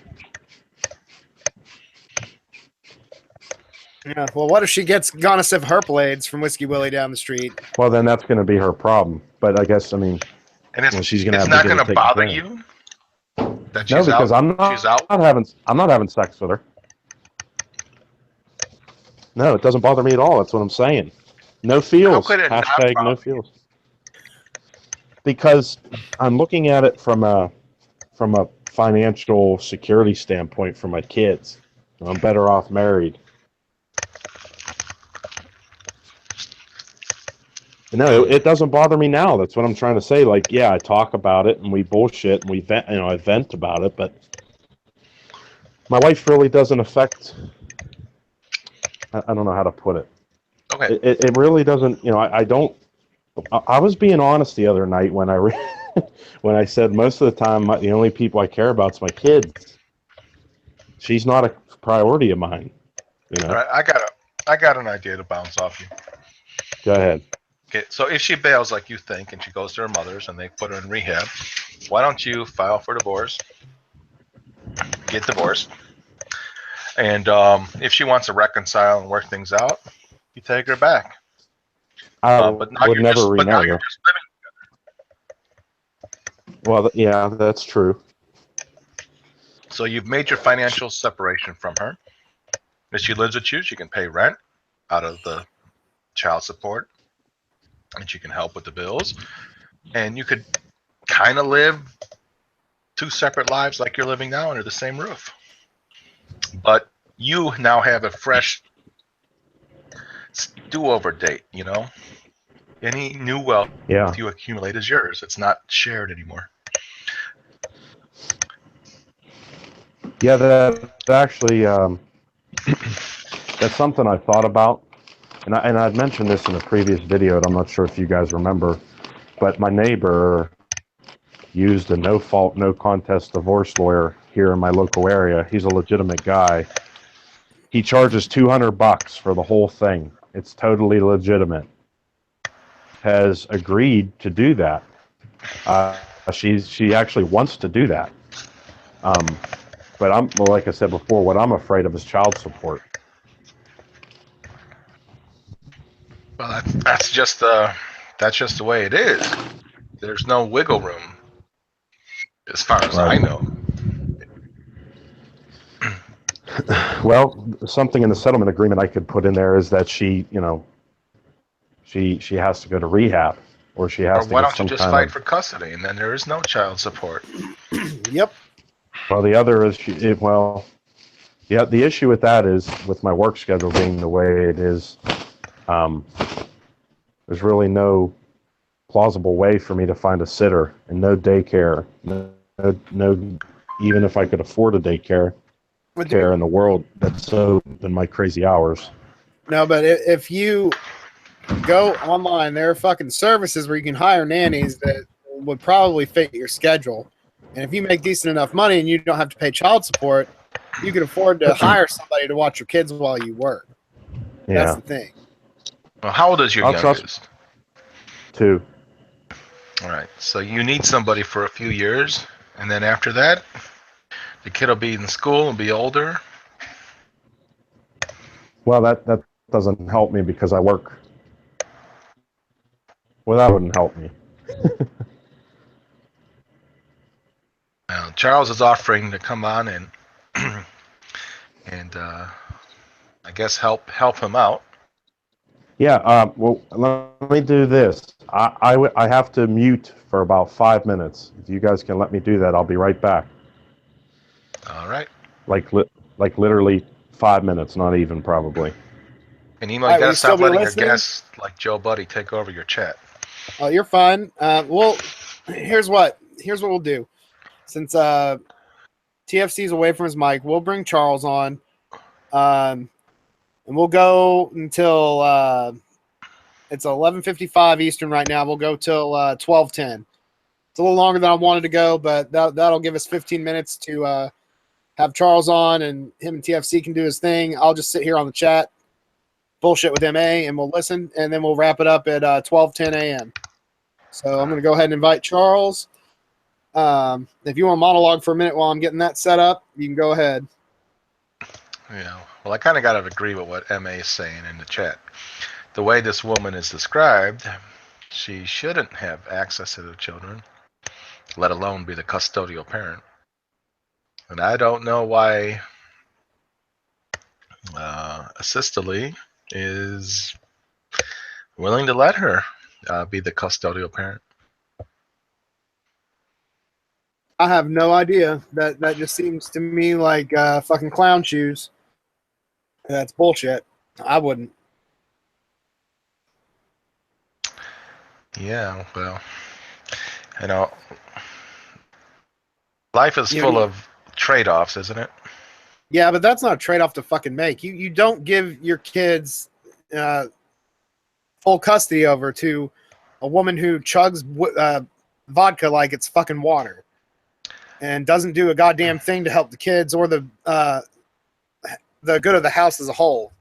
Yeah. Well, what if she gets Gonosif Herpalades from Whiskey Willie down the street? Well, then that's going to be her problem. But I guess, And she's going to it's have not to going to bother care. you that No, she's because out. She's out. I'm not having sex with her. No, it doesn't bother me at all. That's what I'm saying. No feels. How could it not Hashtag bother no feels. Because I'm looking at it from a financial security standpoint for my kids. I'm better off married. No, it doesn't bother me now. That's what I'm trying to say. Like, yeah, I talk about it and we bullshit and we vent, I vent about it, but my wife really doesn't affect. I don't know how to put it. Okay. It really doesn't. I don't. I was being honest the other night when when I said most of the time the only people I care about is my kids. She's not a priority of mine. All right. I got an idea to bounce off you. Go ahead. Okay, so if she bails like you think and she goes to her mother's and they put her in rehab, why don't you file for divorce, get divorced, and if she wants to reconcile and work things out, you take her back. I But now would you're never just, but now remarry you're her. just living. Well, yeah, that's true. So you've made your financial separation from her. If she lives with you, she can pay rent out of the child support, and she can help with the bills, and you could kind of live two separate lives like you're living now under the same roof. But you now have a fresh do-over date, Any new wealth you accumulate is yours. It's not shared anymore. Yeah, that actually, that's something I thought about. And I'd mentioned this in a previous video, and I'm not sure if you guys remember, but my neighbor used a no-fault, no-contest divorce lawyer here in my local area. He's a legitimate guy. He charges $200 for the whole thing. It's totally legitimate. Has agreed to do that. She actually wants to do that. But like I said before, what I'm afraid of is child support. Well, that's just the way it is. There's no wiggle room, as far as I know. Well, something in the settlement agreement I could put in there is that she has to go to rehab, or she has to. Or why don't you just fight for custody, and then there is no child support? Yep. Well, the other is the issue with that is with my work schedule being the way it is. There's really no plausible way for me to find a sitter, and no daycare, no even if I could afford a daycare care in the world that's so in my crazy hours. No, but if you go online, there are fucking services where you can hire nannies that would probably fit your schedule. And if you make decent enough money and you don't have to pay child support, you can afford to hire somebody to watch your kids while you work. Yeah. That's the thing. Well, how old is your youngest? 2. All right. So you need somebody for a few years, and then after that, The kid will be in school and be older. Well, that doesn't help me because I work. Well, that wouldn't help me. Charles is offering to come on and and I guess help him out. Yeah. Well, let me do this. I have to mute for about 5 minutes. If you guys can let me do that, I'll be right back. All right. Like literally 5 minutes, not even probably. And Emo, All right, you will gotta you still stop be letting listening? your guests like Joe Buddy take over your chat. Oh, you're fine. Well, here's what we'll do. Since TFC's away from his mic, we'll bring Charles on, and we'll go until it's 11:55 Eastern right now. We'll go till 12:10. It's a little longer than I wanted to go, but that'll give us 15 minutes to have Charles on, and him and TFC can do his thing. I'll just sit here on the chat, bullshit with MA, and we'll listen, and then we'll wrap it up at 12:10 a.m. So I'm going to go ahead and invite Charles. If you want to monologue for a minute while I'm getting that set up, you can go ahead. Well, I kind of got to agree with what MA is saying in the chat. The way this woman is described, she shouldn't have access to the children, let alone be the custodial parent. And I don't know why Assistily is willing to let her be the custodial parent. I have no idea. That just seems to me like fucking clown shoes. That's bullshit. I wouldn't. Yeah, well, life is full of trade-offs, isn't it? Yeah, but that's not a trade-off to fucking make. You don't give your kids full custody over to a woman who chugs vodka like it's fucking water and doesn't do a goddamn thing to help the kids or the good of the house as a whole.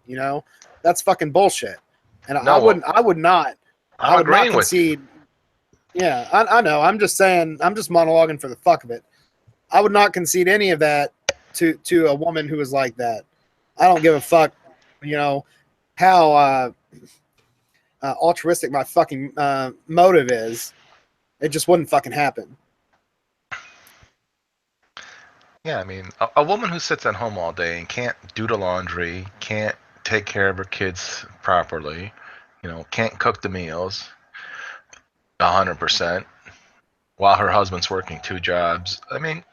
That's fucking bullshit. And No, I would not concede. Yeah, I know. I'm just saying. I'm just monologuing for the fuck of it. I would not concede any of that to a woman who is like that. I don't give a fuck. How altruistic my fucking motive is. It just wouldn't fucking happen. Yeah, I mean, a woman who sits at home all day and can't do the laundry, can't take care of her kids properly, can't cook the meals 100%, while her husband's working 2 jobs. I mean,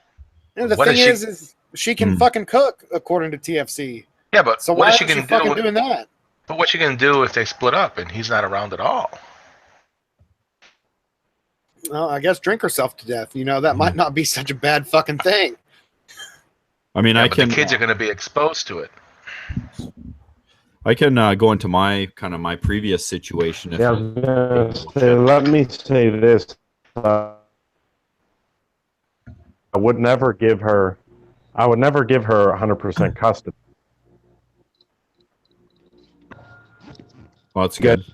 and the thing is she can fucking cook according to TFC. Yeah, but so what why is she isn't gonna she fucking do? Doing that? But what's she gonna do if they split up and he's not around at all? Well, I guess drink herself to death. That might not be such a bad fucking thing. I mean, but the kids are going to be exposed to it. I can go into my previous situation. Let me say this: I would never give her 100% custody. Well, that's good.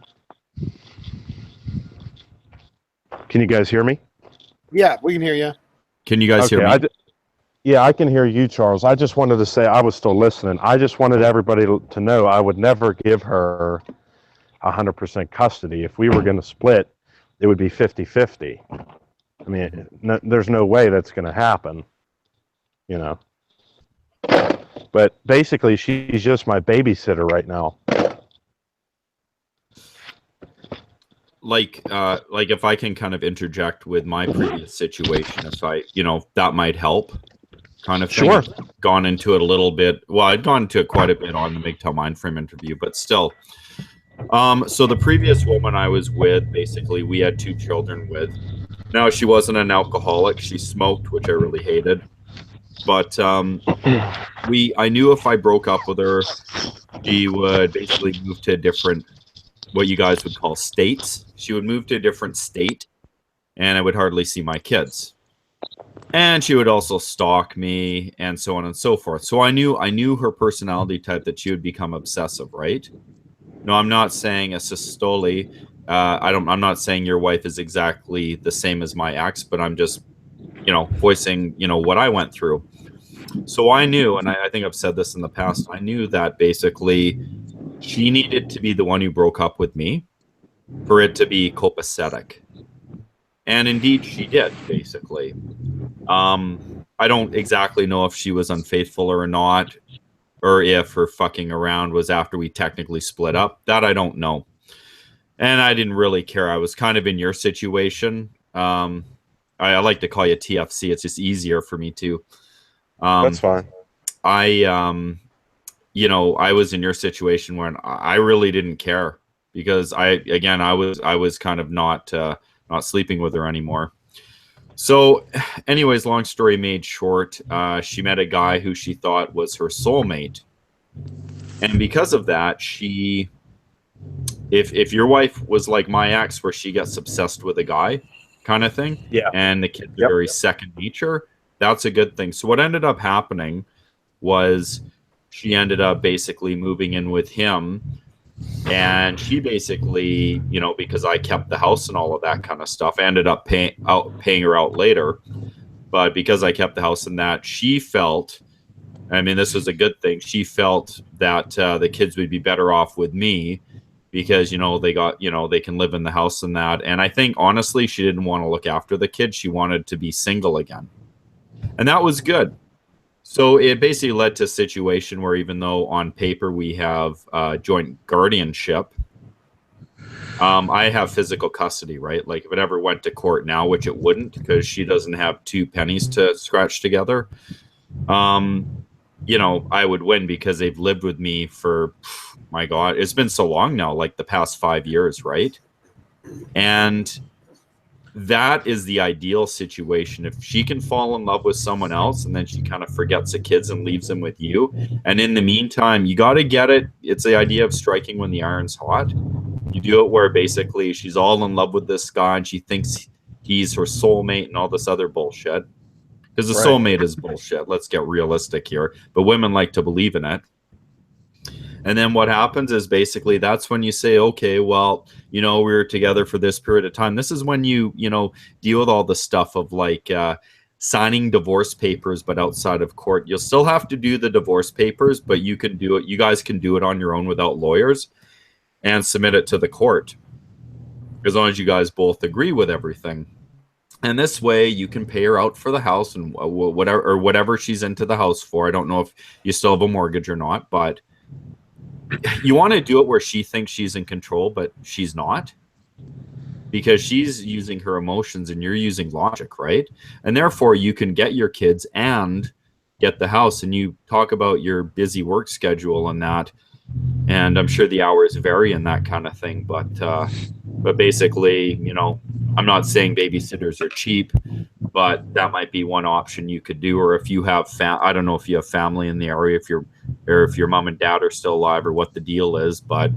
Can you guys hear me? Yeah, we can hear you. Can you guys hear me? Yeah, I can hear you, Charles. I just wanted to say I was still listening. I just wanted everybody to know I would never give her 100% custody. If we were going to split, it would be 50-50. I mean, there's no way that's going to happen, But basically, she's just my babysitter right now. Like if I can kind of interject with my previous situation, if I, that might help. Kind of thing. Sure. I've gone into it a little bit. Well, I'd gone into it quite a bit on the MGTOW Mindframe interview, but still. So the previous woman I was with, basically, we had 2 children with. Now, she wasn't an alcoholic. She smoked, which I really hated. But I knew if I broke up with her, she would basically move to a different, what you guys would call states. She would move to a different state, and I would hardly see my kids. And she would also stalk me and so on and so forth. So I knew her personality type, that she would become obsessive, right? No, I'm not saying Assistoli. I'm not saying your wife is exactly the same as my ex, but I'm just, voicing, what I went through. So I knew, and I think I've said this in the past, I knew that basically she needed to be the one who broke up with me for it to be copacetic. And indeed she did, basically. I don't exactly know if she was unfaithful or not, or if her fucking around was after we technically split up. That I don't know. And I didn't really care. I was kind of in your situation. I like to call you TFC. It's just easier for me to. That's fine. I was in your situation where I really didn't care because I was kind of not sleeping with her anymore. So, anyways, long story made short, she met a guy who she thought was her soulmate, and because of that, if your wife was like my ex, where she gets obsessed with a guy, kind of thing, Yeah, and the kids are very second nature, that's a good thing. So what ended up happening was she ended up basically moving in with him. And she basically, because I kept the house and all of that kind of stuff, I ended up paying her out later. But because I kept the house and that, she felt, I mean, this was a good thing. She felt that the kids would be better off with me because, they can live in the house and that. And I think, honestly, she didn't want to look after the kids. She wanted to be single again. And that was good. So it basically led to a situation where even though on paper we have joint guardianship, I have physical custody, right? Like if it ever went to court now, which it wouldn't because she doesn't have two pennies to scratch together, I would win because they've lived with me for, my God, it's been so long now, like the past 5 years, right? And that is the ideal situation. If she can fall in love with someone else and then she kind of forgets the kids and leaves them with you, and in the meantime you got to get it, it's the idea of striking when the iron's hot. You do it where basically she's all in love with this guy and she thinks he's her soulmate and all this other bullshit, because the soulmate is bullshit, let's get realistic here, but women like to believe in it. And then what happens is basically that's when you say, okay, well, we were together for this period of time. This is when you deal with all the stuff of like signing divorce papers, but outside of court. You'll still have to do the divorce papers, but you can do it. You guys can do it on your own without lawyers and submit it to the court, as long as you guys both agree with everything. And this way you can pay her out for the house and whatever she's into the house for. I don't know if you still have a mortgage or not, but you want to do it where she thinks she's in control, but she's not, because she's using her emotions and you're using logic, right? And therefore you can get your kids and get the house. And you talk about your busy work schedule and that, and I'm sure the hours vary and that kind of thing, but basically, I'm not saying babysitters are cheap, but that might be one option you could do. Or if you have I don't know if you have family in the area, if your mom and dad are still alive, or what the deal is, but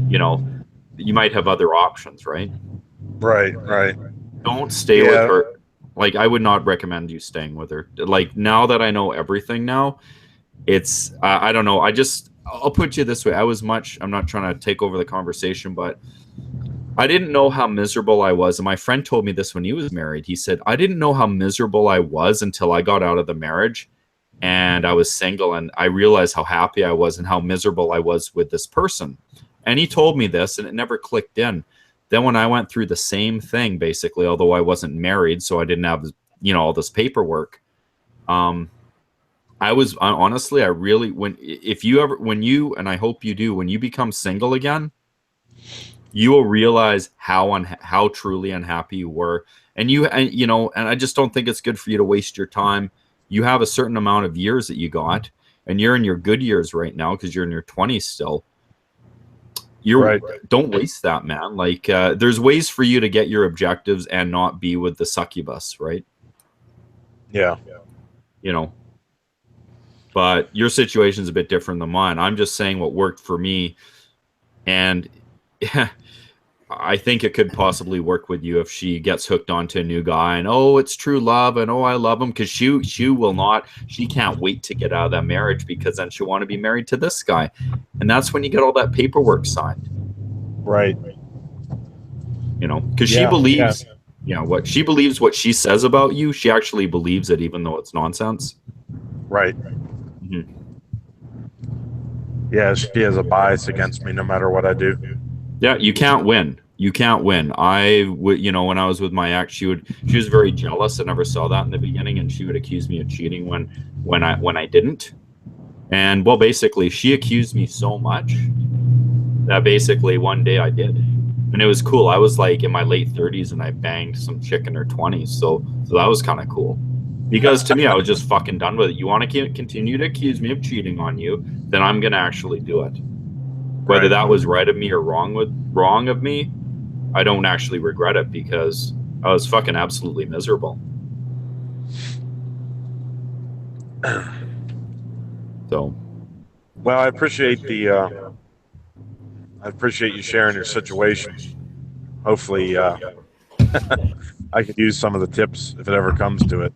you might have other options, right? Right. Don't stay with her. Like, I would not recommend you staying with her. Like, now that I know everything now, it's I don't know. I'll put you this way. I'm not trying to take over the conversation, but I didn't know how miserable I was. And my friend told me this when he was married. He said, I didn't know how miserable I was until I got out of the marriage and I was single, and I realized how happy I was and how miserable I was with this person. And he told me this, and it never clicked in. Then when I went through the same thing, basically, although I wasn't married, so I didn't have, all this paperwork, I was honestly, I really, when you, and I hope you do, when you become single again, you will realize how truly unhappy you were. And I just don't think it's good for you to waste your time. You have a certain amount of years that you got, and you're in your good years right now because you're in your 20s still. Don't waste that, man. Like, there's ways for you to get your objectives and not be with the succubus, right? Yeah. But your situation is a bit different than mine. I'm just saying what worked for me, and I think it could possibly work with you if she gets hooked onto a new guy and, oh, it's true love, and oh, I love him, because she will not. She can't wait to get out of that marriage, because then she'll want to be married to this guy, and that's when you get all that paperwork signed, right? Because she believes, what she believes, what she says about you, she actually believes it, even though it's nonsense. Right. Mhm. Yeah, she has a bias against me no matter what I do. Yeah, you can't win. You can't win. I would, when I was with my ex, she was very jealous. I never saw that in the beginning, and she would accuse me of cheating when I didn't. And well, basically, she accused me so much that basically one day I did, and it was cool. I was like in my late 30s, and I banged some chick in her 20s, so that was kind of cool. Because to me, I was just fucking done with it. You want to continue to accuse me of cheating on you, then I'm gonna actually do it. Whether Right. that was right of me or wrong of me, I don't actually regret it because I was fucking absolutely miserable. So, Well, I appreciate I appreciate you sharing your situation. Hopefully, I could use some of the tips if it ever comes to it.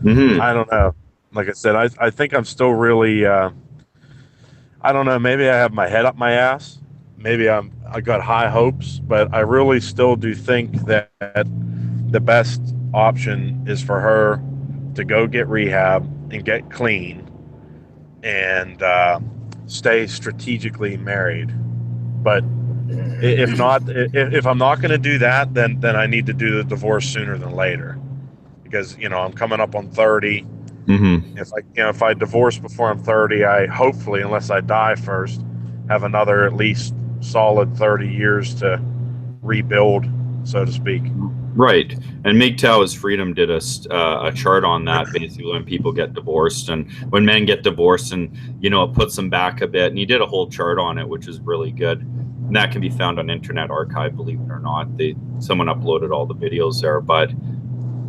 mhm. I don't know. Like I said, I think I'm still really. I don't know. Maybe I have my head up my ass. Maybe I got high hopes, but I really still do think that the best option is for her to go get rehab and get clean and stay strategically married. But if not, if I'm not going to do that, then I need to do the divorce sooner than later, because I'm coming up on 30. Mhm. If I divorce before I'm 30, I hopefully, unless I die first, have another at least solid 30 years to rebuild, so to speak. Right. And MGTOW's Freedom did a chart on that, basically when people get divorced and when men get divorced, and it puts them back a bit. And he did a whole chart on it, which is really good. And that can be found on Internet Archive, believe it or not. Someone uploaded all the videos there. But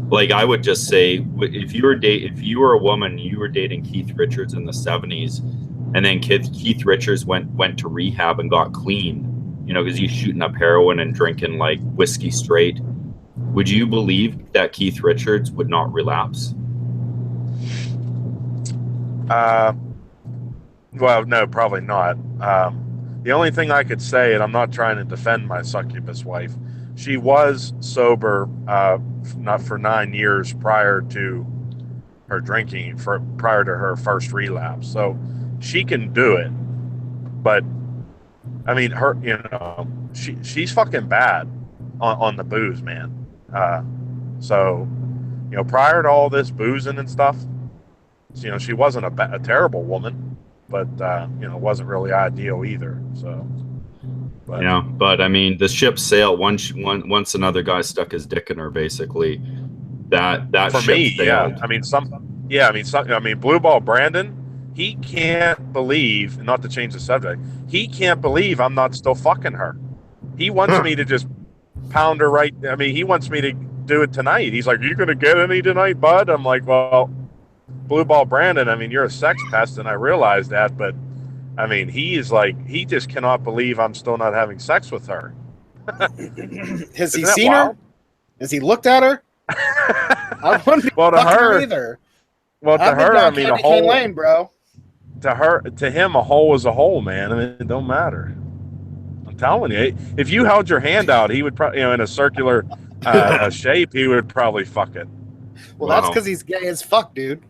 like I would just say, if you were a woman, you were dating Keith Richards in the 70s, and then Keith Richards went to rehab and got clean, because he's shooting up heroin and drinking like whiskey straight. Would you believe that Keith Richards would not relapse? Well, no, probably not. The only thing I could say, and I'm not trying to defend my succubus wife, she was sober, not for 9 years prior to her drinking, prior to her first relapse. So she can do it, but I mean, she's fucking bad on the booze, man. So prior to all this boozing and stuff, she wasn't a terrible woman, but wasn't really ideal either. So, But I mean, the ship sailed once another guy stuck his dick in her. Basically, that for ship me, sailed. yeah. I mean, Blue Ball Brandon, he can't believe. Not to change the subject, he can't believe I'm not still fucking her. He wants me to just pound her right. I mean, he wants me to do it tonight. He's like, "You gonna get any tonight, bud?" I'm like, "Well, Blue Ball Brandon, I mean, you're a sex pest, and I realize that, but I mean, he just cannot believe I'm still not having sex with her." Has he Isn't that seen wild? her? Has he looked at her? I wouldn't be Well, to fucking her her, either. well, to I've been her, down I mean, a Candy Cane hole. Lane, bro. To him, a hole is a hole, man. I mean, it don't matter. I'm telling you, if you held your hand out, he would probably, in a circular shape, he would probably fuck it. Well, that's Wow. because he's gay as fuck, dude.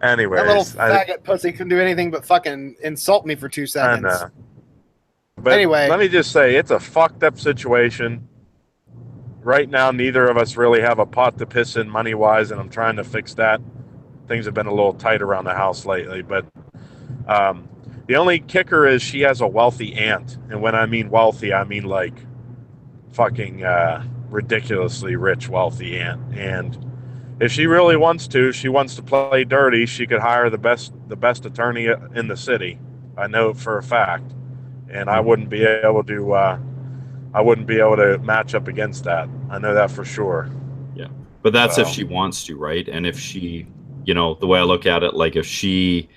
Anyways, That little faggot pussy couldn't do anything but fucking insult me for 2 I seconds. know. But Anyway. let me just say, it's a fucked up situation. Right now, neither of us really have a pot to piss in money-wise, and I'm trying to fix that. Things have been a little tight around the house lately, but the only kicker is she has a wealthy aunt. And when I mean wealthy, I mean like fucking ridiculously rich, wealthy aunt. And if she really wants to, she wants to play dirty, she could hire the best attorney in the city. I know it for a fact. And I wouldn't be able to match up against that. I know that for sure. Yeah. But that's if she wants to, right? And if she, the way I look at it, like if she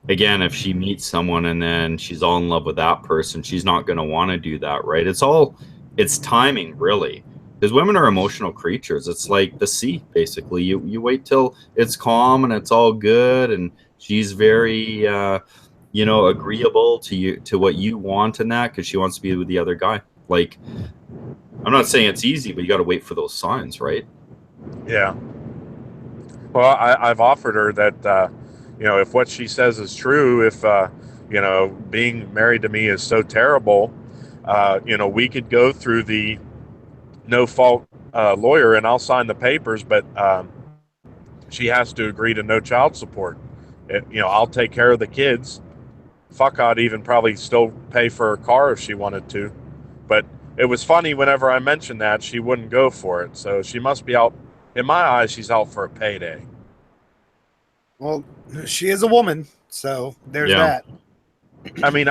meets someone and then she's all in love with that person, she's not going to want to do that, right? It's timing, really. Because women are emotional creatures. It's like the sea, basically. You wait till it's calm and it's all good, and she's very, agreeable to what you want and that, because she wants to be with the other guy. Like, I'm not saying it's easy, but you got to wait for those signs, right? Yeah. Well, I've offered her that, if what she says is true, if, being married to me is so terrible, we could go through the no fault lawyer and I'll sign the papers, but she has to agree to no child support. I'll take care of the kids. Fuck, I'd even probably still pay for her car if she wanted to. But it was funny whenever I mentioned that, she wouldn't go for it. So she must be out, in my eyes, she's out for a payday. Well, she is a woman, so there's Yeah. that. I mean,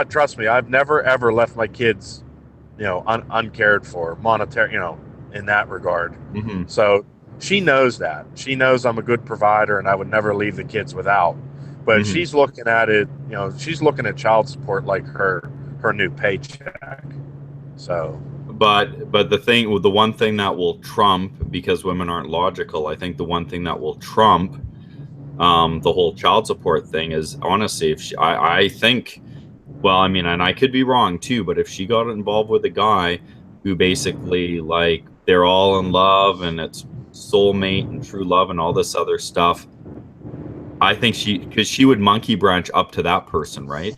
trust me, I've never ever left my kids, uncared for, monetary, in that regard. Mm-hmm. So she knows that. She knows I'm a good provider and I would never leave the kids without. But Mhm. she's looking at it, she's looking at child support like her new paycheck. So, But the one thing that will trump, because women aren't logical, I think the one thing that will trump the whole child support thing is, honestly, if I think, well, I mean, and I could be wrong too, but if she got involved with a guy who basically, like, they're all in love and it's soulmate and true love and all this other stuff, I think because she would monkey branch up to that person, right?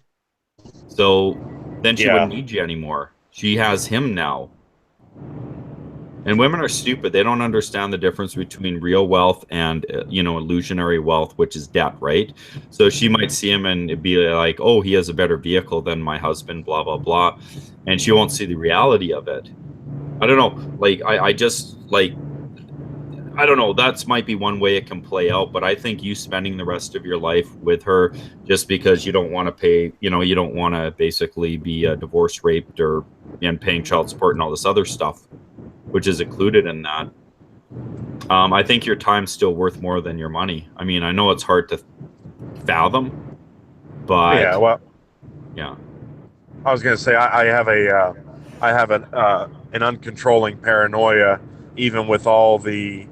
So then she wouldn't need you anymore. She has him now. And women are stupid. They don't understand the difference between real wealth and, illusionary wealth, which is debt, right? So she might see him and be like, oh, he has a better vehicle than my husband, blah, blah, blah. And she won't see the reality of it. I don't know. Like, I just, like, I don't know. That might be one way it can play out. But I think you spending the rest of your life with her just because you don't want to pay, you don't want to basically be divorced, raped, and paying child support and all this other stuff, which is included in that. I think your time's still worth more than your money. I mean, I know it's hard to fathom, but yeah, well, yeah. I was going to say I have an uncontrolling paranoia, even with all the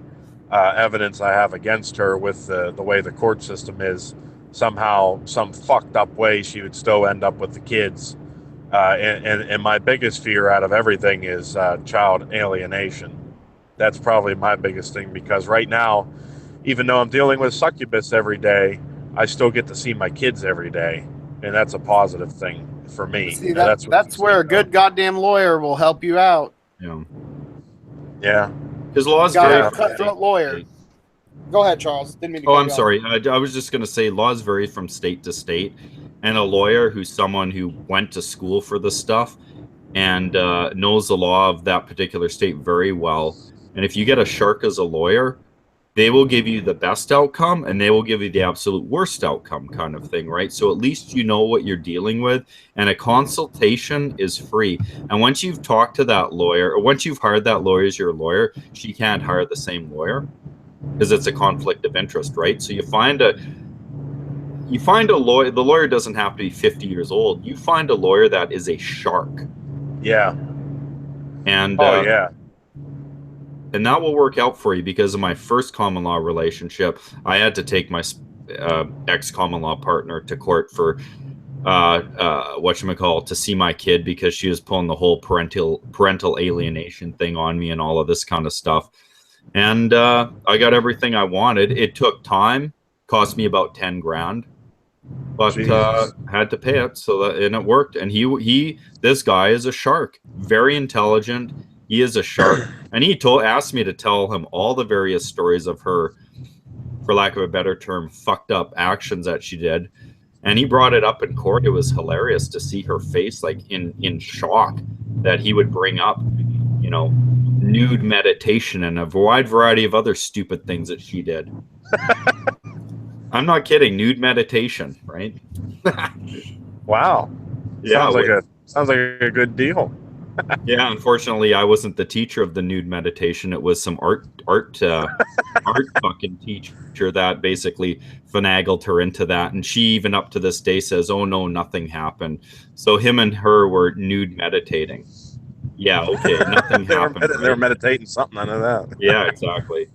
evidence I have against her, with the way the court system is. Somehow, some fucked up way, she would still end up with the kids. And my biggest fear out of everything is child alienation. That's probably my biggest thing, because right now, even though I'm dealing with succubus every day, I still get to see my kids every day, and that's a positive thing for me. See, That's where a good goddamn lawyer will help you out. Yeah. Because laws Got vary a from cutthroat lawyer. Go ahead, Charles. Didn't mean to Oh, cut I'm you off. sorry. I was just going to say laws vary from state to state, and a lawyer who's someone who went to school for this stuff and knows the law of that particular state very well. And if you get a shark as a lawyer, they will give you the best outcome and they will give you the absolute worst outcome, kind of thing, right? So at least you know what you're dealing with, and a consultation is free. And once you've talked to that lawyer, or once you've hired that lawyer as your lawyer, she can't hire the same lawyer, because it's a conflict of interest, right? So you find a lawyer. The lawyer doesn't have to be 50 years old. You find a lawyer that is a shark. Yeah. And yeah. And that will work out for you, because of my first common law relationship, I had to take my ex common law partner to court for to see my kid, because she was pulling the whole parental alienation thing on me and all of this kind of stuff. And I got everything I wanted. It took time, cost me about 10 grand, but had to pay it. And it worked. And this guy is a shark, very intelligent. He is a shark. And he asked me to tell him all the various stories of her, for lack of a better term, fucked up actions that she did. And he brought it up in court. It was hilarious to see her face, like in shock, that he would bring up, nude meditation and a wide variety of other stupid things that she did. I'm not kidding. Nude meditation, right? Wow. Yeah, sounds like a good deal. Yeah, unfortunately, I wasn't the teacher of the nude meditation. It was some art fucking teacher that basically finagled her into that. And she, even up to this day, says, "Oh no, nothing happened." So him and her were nude meditating. Yeah, okay, nothing happened. They were meditating something. I know that. Yeah, exactly.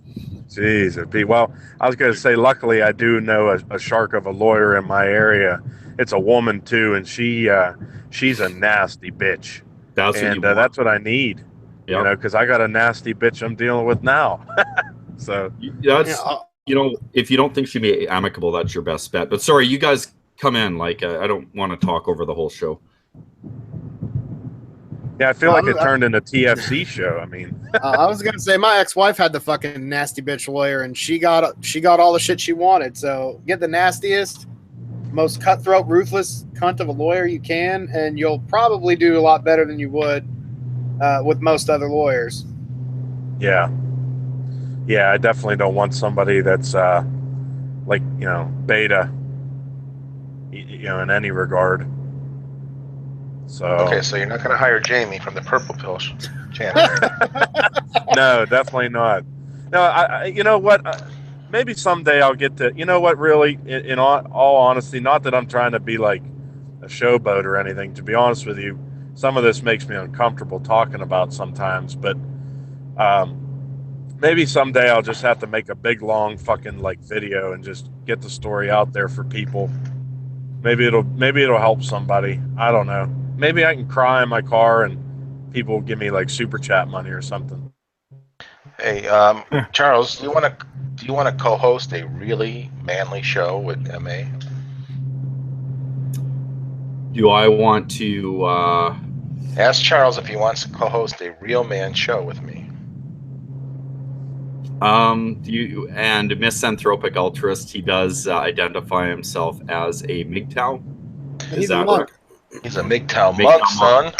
Jeez, well, I was going to say, luckily, I do know a shark of a lawyer in my area. It's a woman too, and she's a nasty bitch. That's what I need. Yep. Because I got a nasty bitch I'm dealing with now. So That's if you don't think she'd be amicable, that's your best bet. But sorry, you guys come in. Like I don't want to talk over the whole show. yeah, I feel like it turned into a TFC show. I mean, I was gonna say my ex-wife had the fucking nasty bitch lawyer, and she got all the shit she wanted. So get the nastiest, most cutthroat, ruthless cunt of a lawyer you can, and you'll probably do a lot better than you would with most other lawyers. yeah, I definitely don't want somebody that's like beta, in any regard. So Okay, so you're not going to hire Jamie from the Purple Pill channel. no, definitely not. No, I you know what? Maybe someday I'll get to. You know what? Really, in all honesty, not that I'm trying to be like a showboat or anything. To be honest with you, some of this makes me uncomfortable talking about sometimes. But maybe someday I'll just have to make a big long fucking like video and just get the story out there for people. Maybe it'll help somebody. I don't know. Maybe I can cry in my car and people will give me like super chat money or something. Hey, Charles, do you want to co-host a really manly show with MA? Do I want to Ask Charles if he wants to co-host a real man show with me. and misanthropic altruist, he does identify himself as a MGTOW. He's a monk. He's a MGTOW monk, son.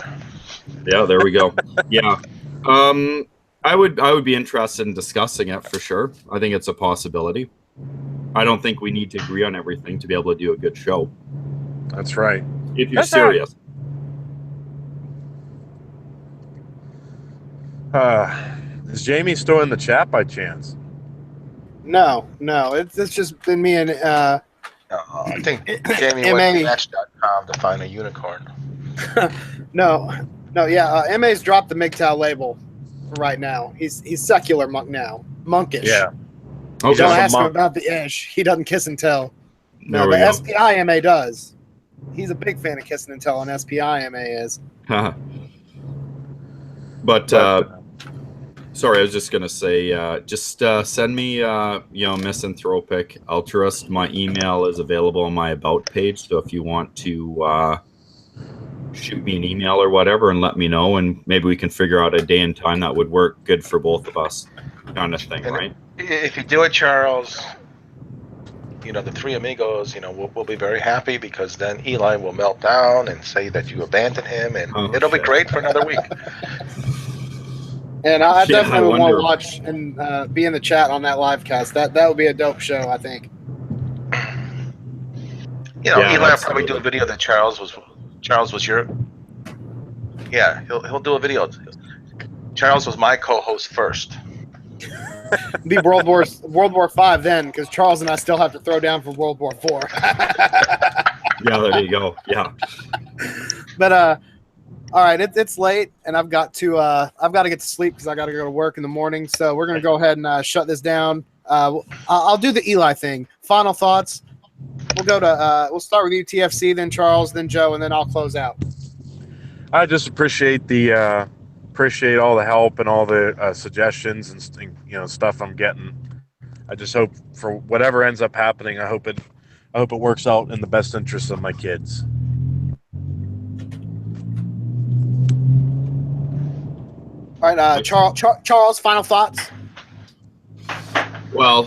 Yeah, there we go. Yeah. I would be interested in discussing it for sure. I think it's a possibility. I don't think we need to agree on everything to be able to do a good show. That's right. If you're serious. Is Jamie still in the chat by chance? No, it's just been me and I think Jamie went to Match.com to find a unicorn. no, MA's dropped the MGTOW label right now. He's secular monk now, monkish. Yeah. Okay. Don't ask him about the ish. He doesn't kiss and tell. No, the SPI MA does. He's a big fan of kissing and telling. SPI MA is. But sorry, I was just gonna say, send me, misanthropic altruist. My email is available on my about page, so if you want to shoot me an email or whatever and let me know, and maybe we can figure out a day and time that would work good for both of us, kind of thing, right? If you do it, Charles, the three amigos, we'll be very happy, because then Eli will melt down and say that you abandoned him, and it'll be great for another week. And I definitely want to watch and be in the chat on that live cast. That would be a dope show, I think. Eli will probably do a video that Charles was your. Yeah, he'll do a video. Charles was my co-host first. Be World War V then, because Charles and I still have to throw down for World War IV. Yeah, there you go. Yeah. But all right, it's late, and I've got to get to sleep because I got to go to work in the morning. So we're gonna go ahead and shut this down. I'll do the Eli thing. Final thoughts. We'll start with you, TFC, then Charles, then Joe, and then I'll close out. I just appreciate all the help and all the suggestions and stuff I'm getting. I just hope for whatever ends up happening, I hope it works out in the best interest of my kids. All right, Charles, final thoughts. Well,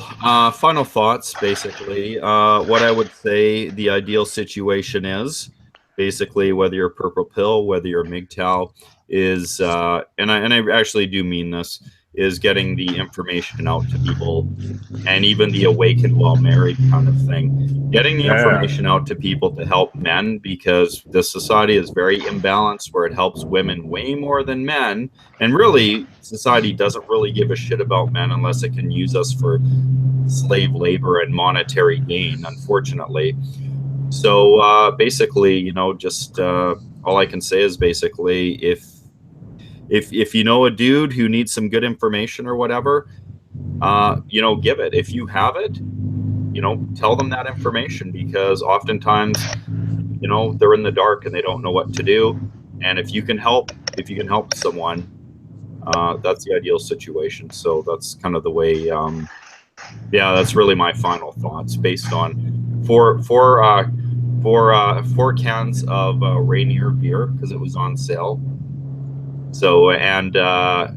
final thoughts, basically. What I would say the ideal situation is, basically, whether you're purple pill, whether you're MGTOW, is, and I actually do mean this, is getting the information out to people, and even the awakened while married kind of thing. Getting the information out to people to help men, because this society is very imbalanced, where it helps women way more than men. And really, society doesn't really give a shit about men unless it can use us for slave labor and monetary gain, unfortunately. So basically, just all I can say is basically, if you know a dude who needs some good information or whatever, give it. If you have it, tell them that information, because oftentimes, they're in the dark and they don't know what to do. And if you can help someone, That's the ideal situation. So that's kind of the way. Yeah, that's really my final thoughts based on four cans of Rainier beer because it was on sale. So and a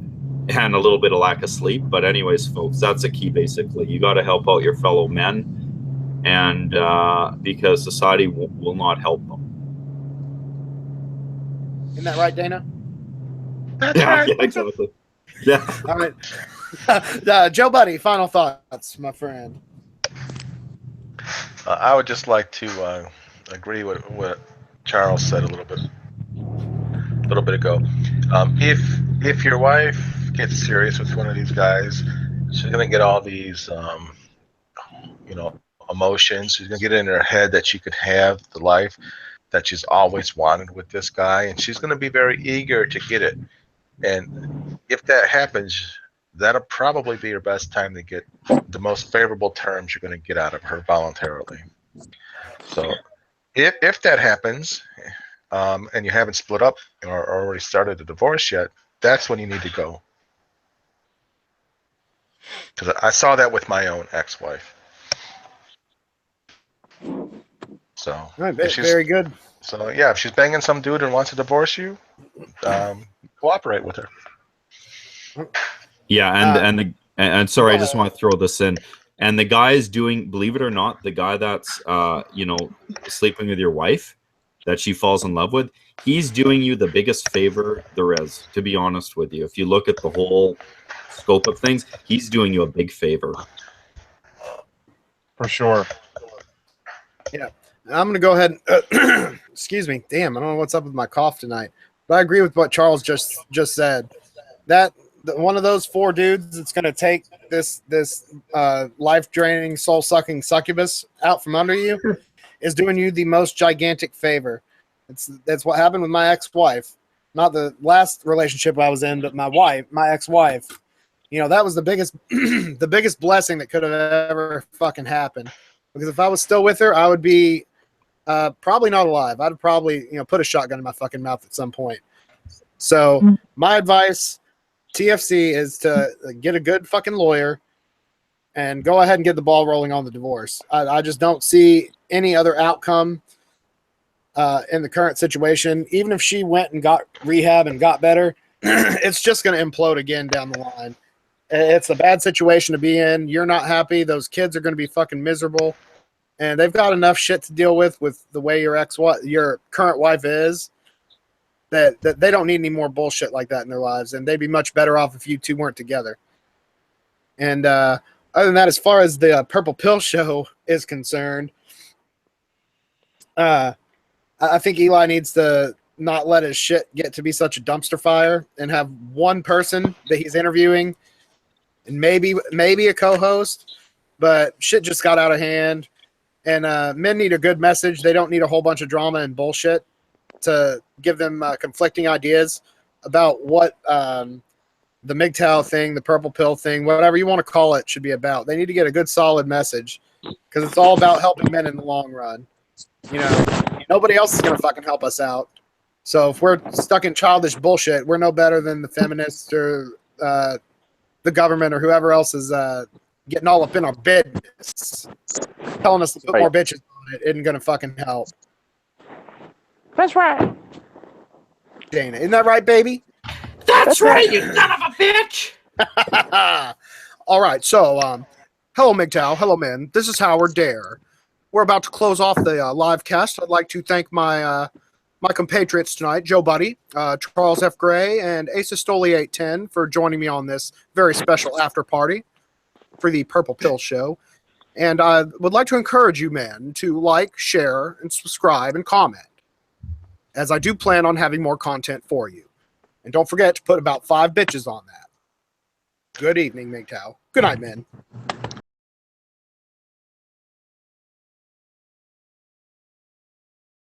little bit of lack of sleep. But anyways, folks, that's a key. Basically, you got to help out your fellow men, and because society will not help them. Isn't that right, Dana? That's Yeah, right. yeah, exactly. Yeah. All right. Joe Buddy, final thoughts, my friend. I would just like to agree with what Charles said a little bit ago. If your wife gets serious with one of these guys, she's gonna get all these emotions. She's gonna get it in her head that she could have the life that she's always wanted with this guy, and she's gonna be very eager to get it. And if that happens, that'll probably be your best time to get the most favorable terms you're going to get out of her voluntarily. So if that happens, and you haven't split up or already started a divorce yet, that's when you need to go. Because I saw that with my own ex-wife. So All right, very good. So yeah, if she's banging some dude and wants to divorce you, cooperate with her. Yeah, and sorry, I just want to throw this in. And the guy is doing, believe it or not, the guy that's sleeping with your wife that she falls in love with, he's doing you the biggest favor there is, to be honest with you. If you look at the whole scope of things, he's doing you a big favor. For sure. Yeah. I'm going to go ahead and excuse me. Damn, I don't know what's up with my cough tonight. But I agree with what Charles just said. That one of those four dudes that's going to take this life-draining, soul-sucking succubus out from under you is doing you the most gigantic favor. That's what happened with my ex-wife. Not the last relationship I was in, but my ex-wife. That was the biggest the biggest blessing that could have ever fucking happened. Because if I was still with her, I would be probably not alive. I'd probably put a shotgun in my fucking mouth at some point. So my advice, TFC, is to get a good fucking lawyer and go ahead and get the ball rolling on the divorce. I just don't see any other outcome in the current situation. Even if she went and got rehab and got better, it's just going to implode again down the line. It's a bad situation to be in. You're not happy. Those kids are going to be fucking miserable. And they've got enough shit to deal with the way your current wife is, that they don't need any more bullshit like that in their lives. And they'd be much better off if you two weren't together. And other than that, as far as the Purple Pill show is concerned, I think Eli needs to not let his shit get to be such a dumpster fire and have one person that he's interviewing and maybe a co-host, but shit just got out of hand. And men need a good message. They don't need a whole bunch of drama and bullshit to give them conflicting ideas about what the MGTOW thing, the purple pill thing, whatever you want to call it, should be about. They need to get a good, solid message because it's all about helping men in the long run. Nobody else is going to fucking help us out. So if we're stuck in childish bullshit, we're no better than the feminists or the government or whoever else is getting all up in our business, telling us to put more bitches on it isn't going to fucking help. That's right. Dana, isn't that right, baby? That's right, you son of a bitch. All right, so hello, MGTOW. Hello, men. This is Howard Dare. We're about to close off the live cast. I'd like to thank my compatriots tonight, Joe Buddy, Charles F. Gray, and Asystoli 810 for joining me on this very special after party for the Purple Pill Show. And I would like to encourage you men to like, share, and subscribe and comment, as I do plan on having more content for you. And don't forget to put about 5 bitches on that. Good evening, MGTOW. Good night, men.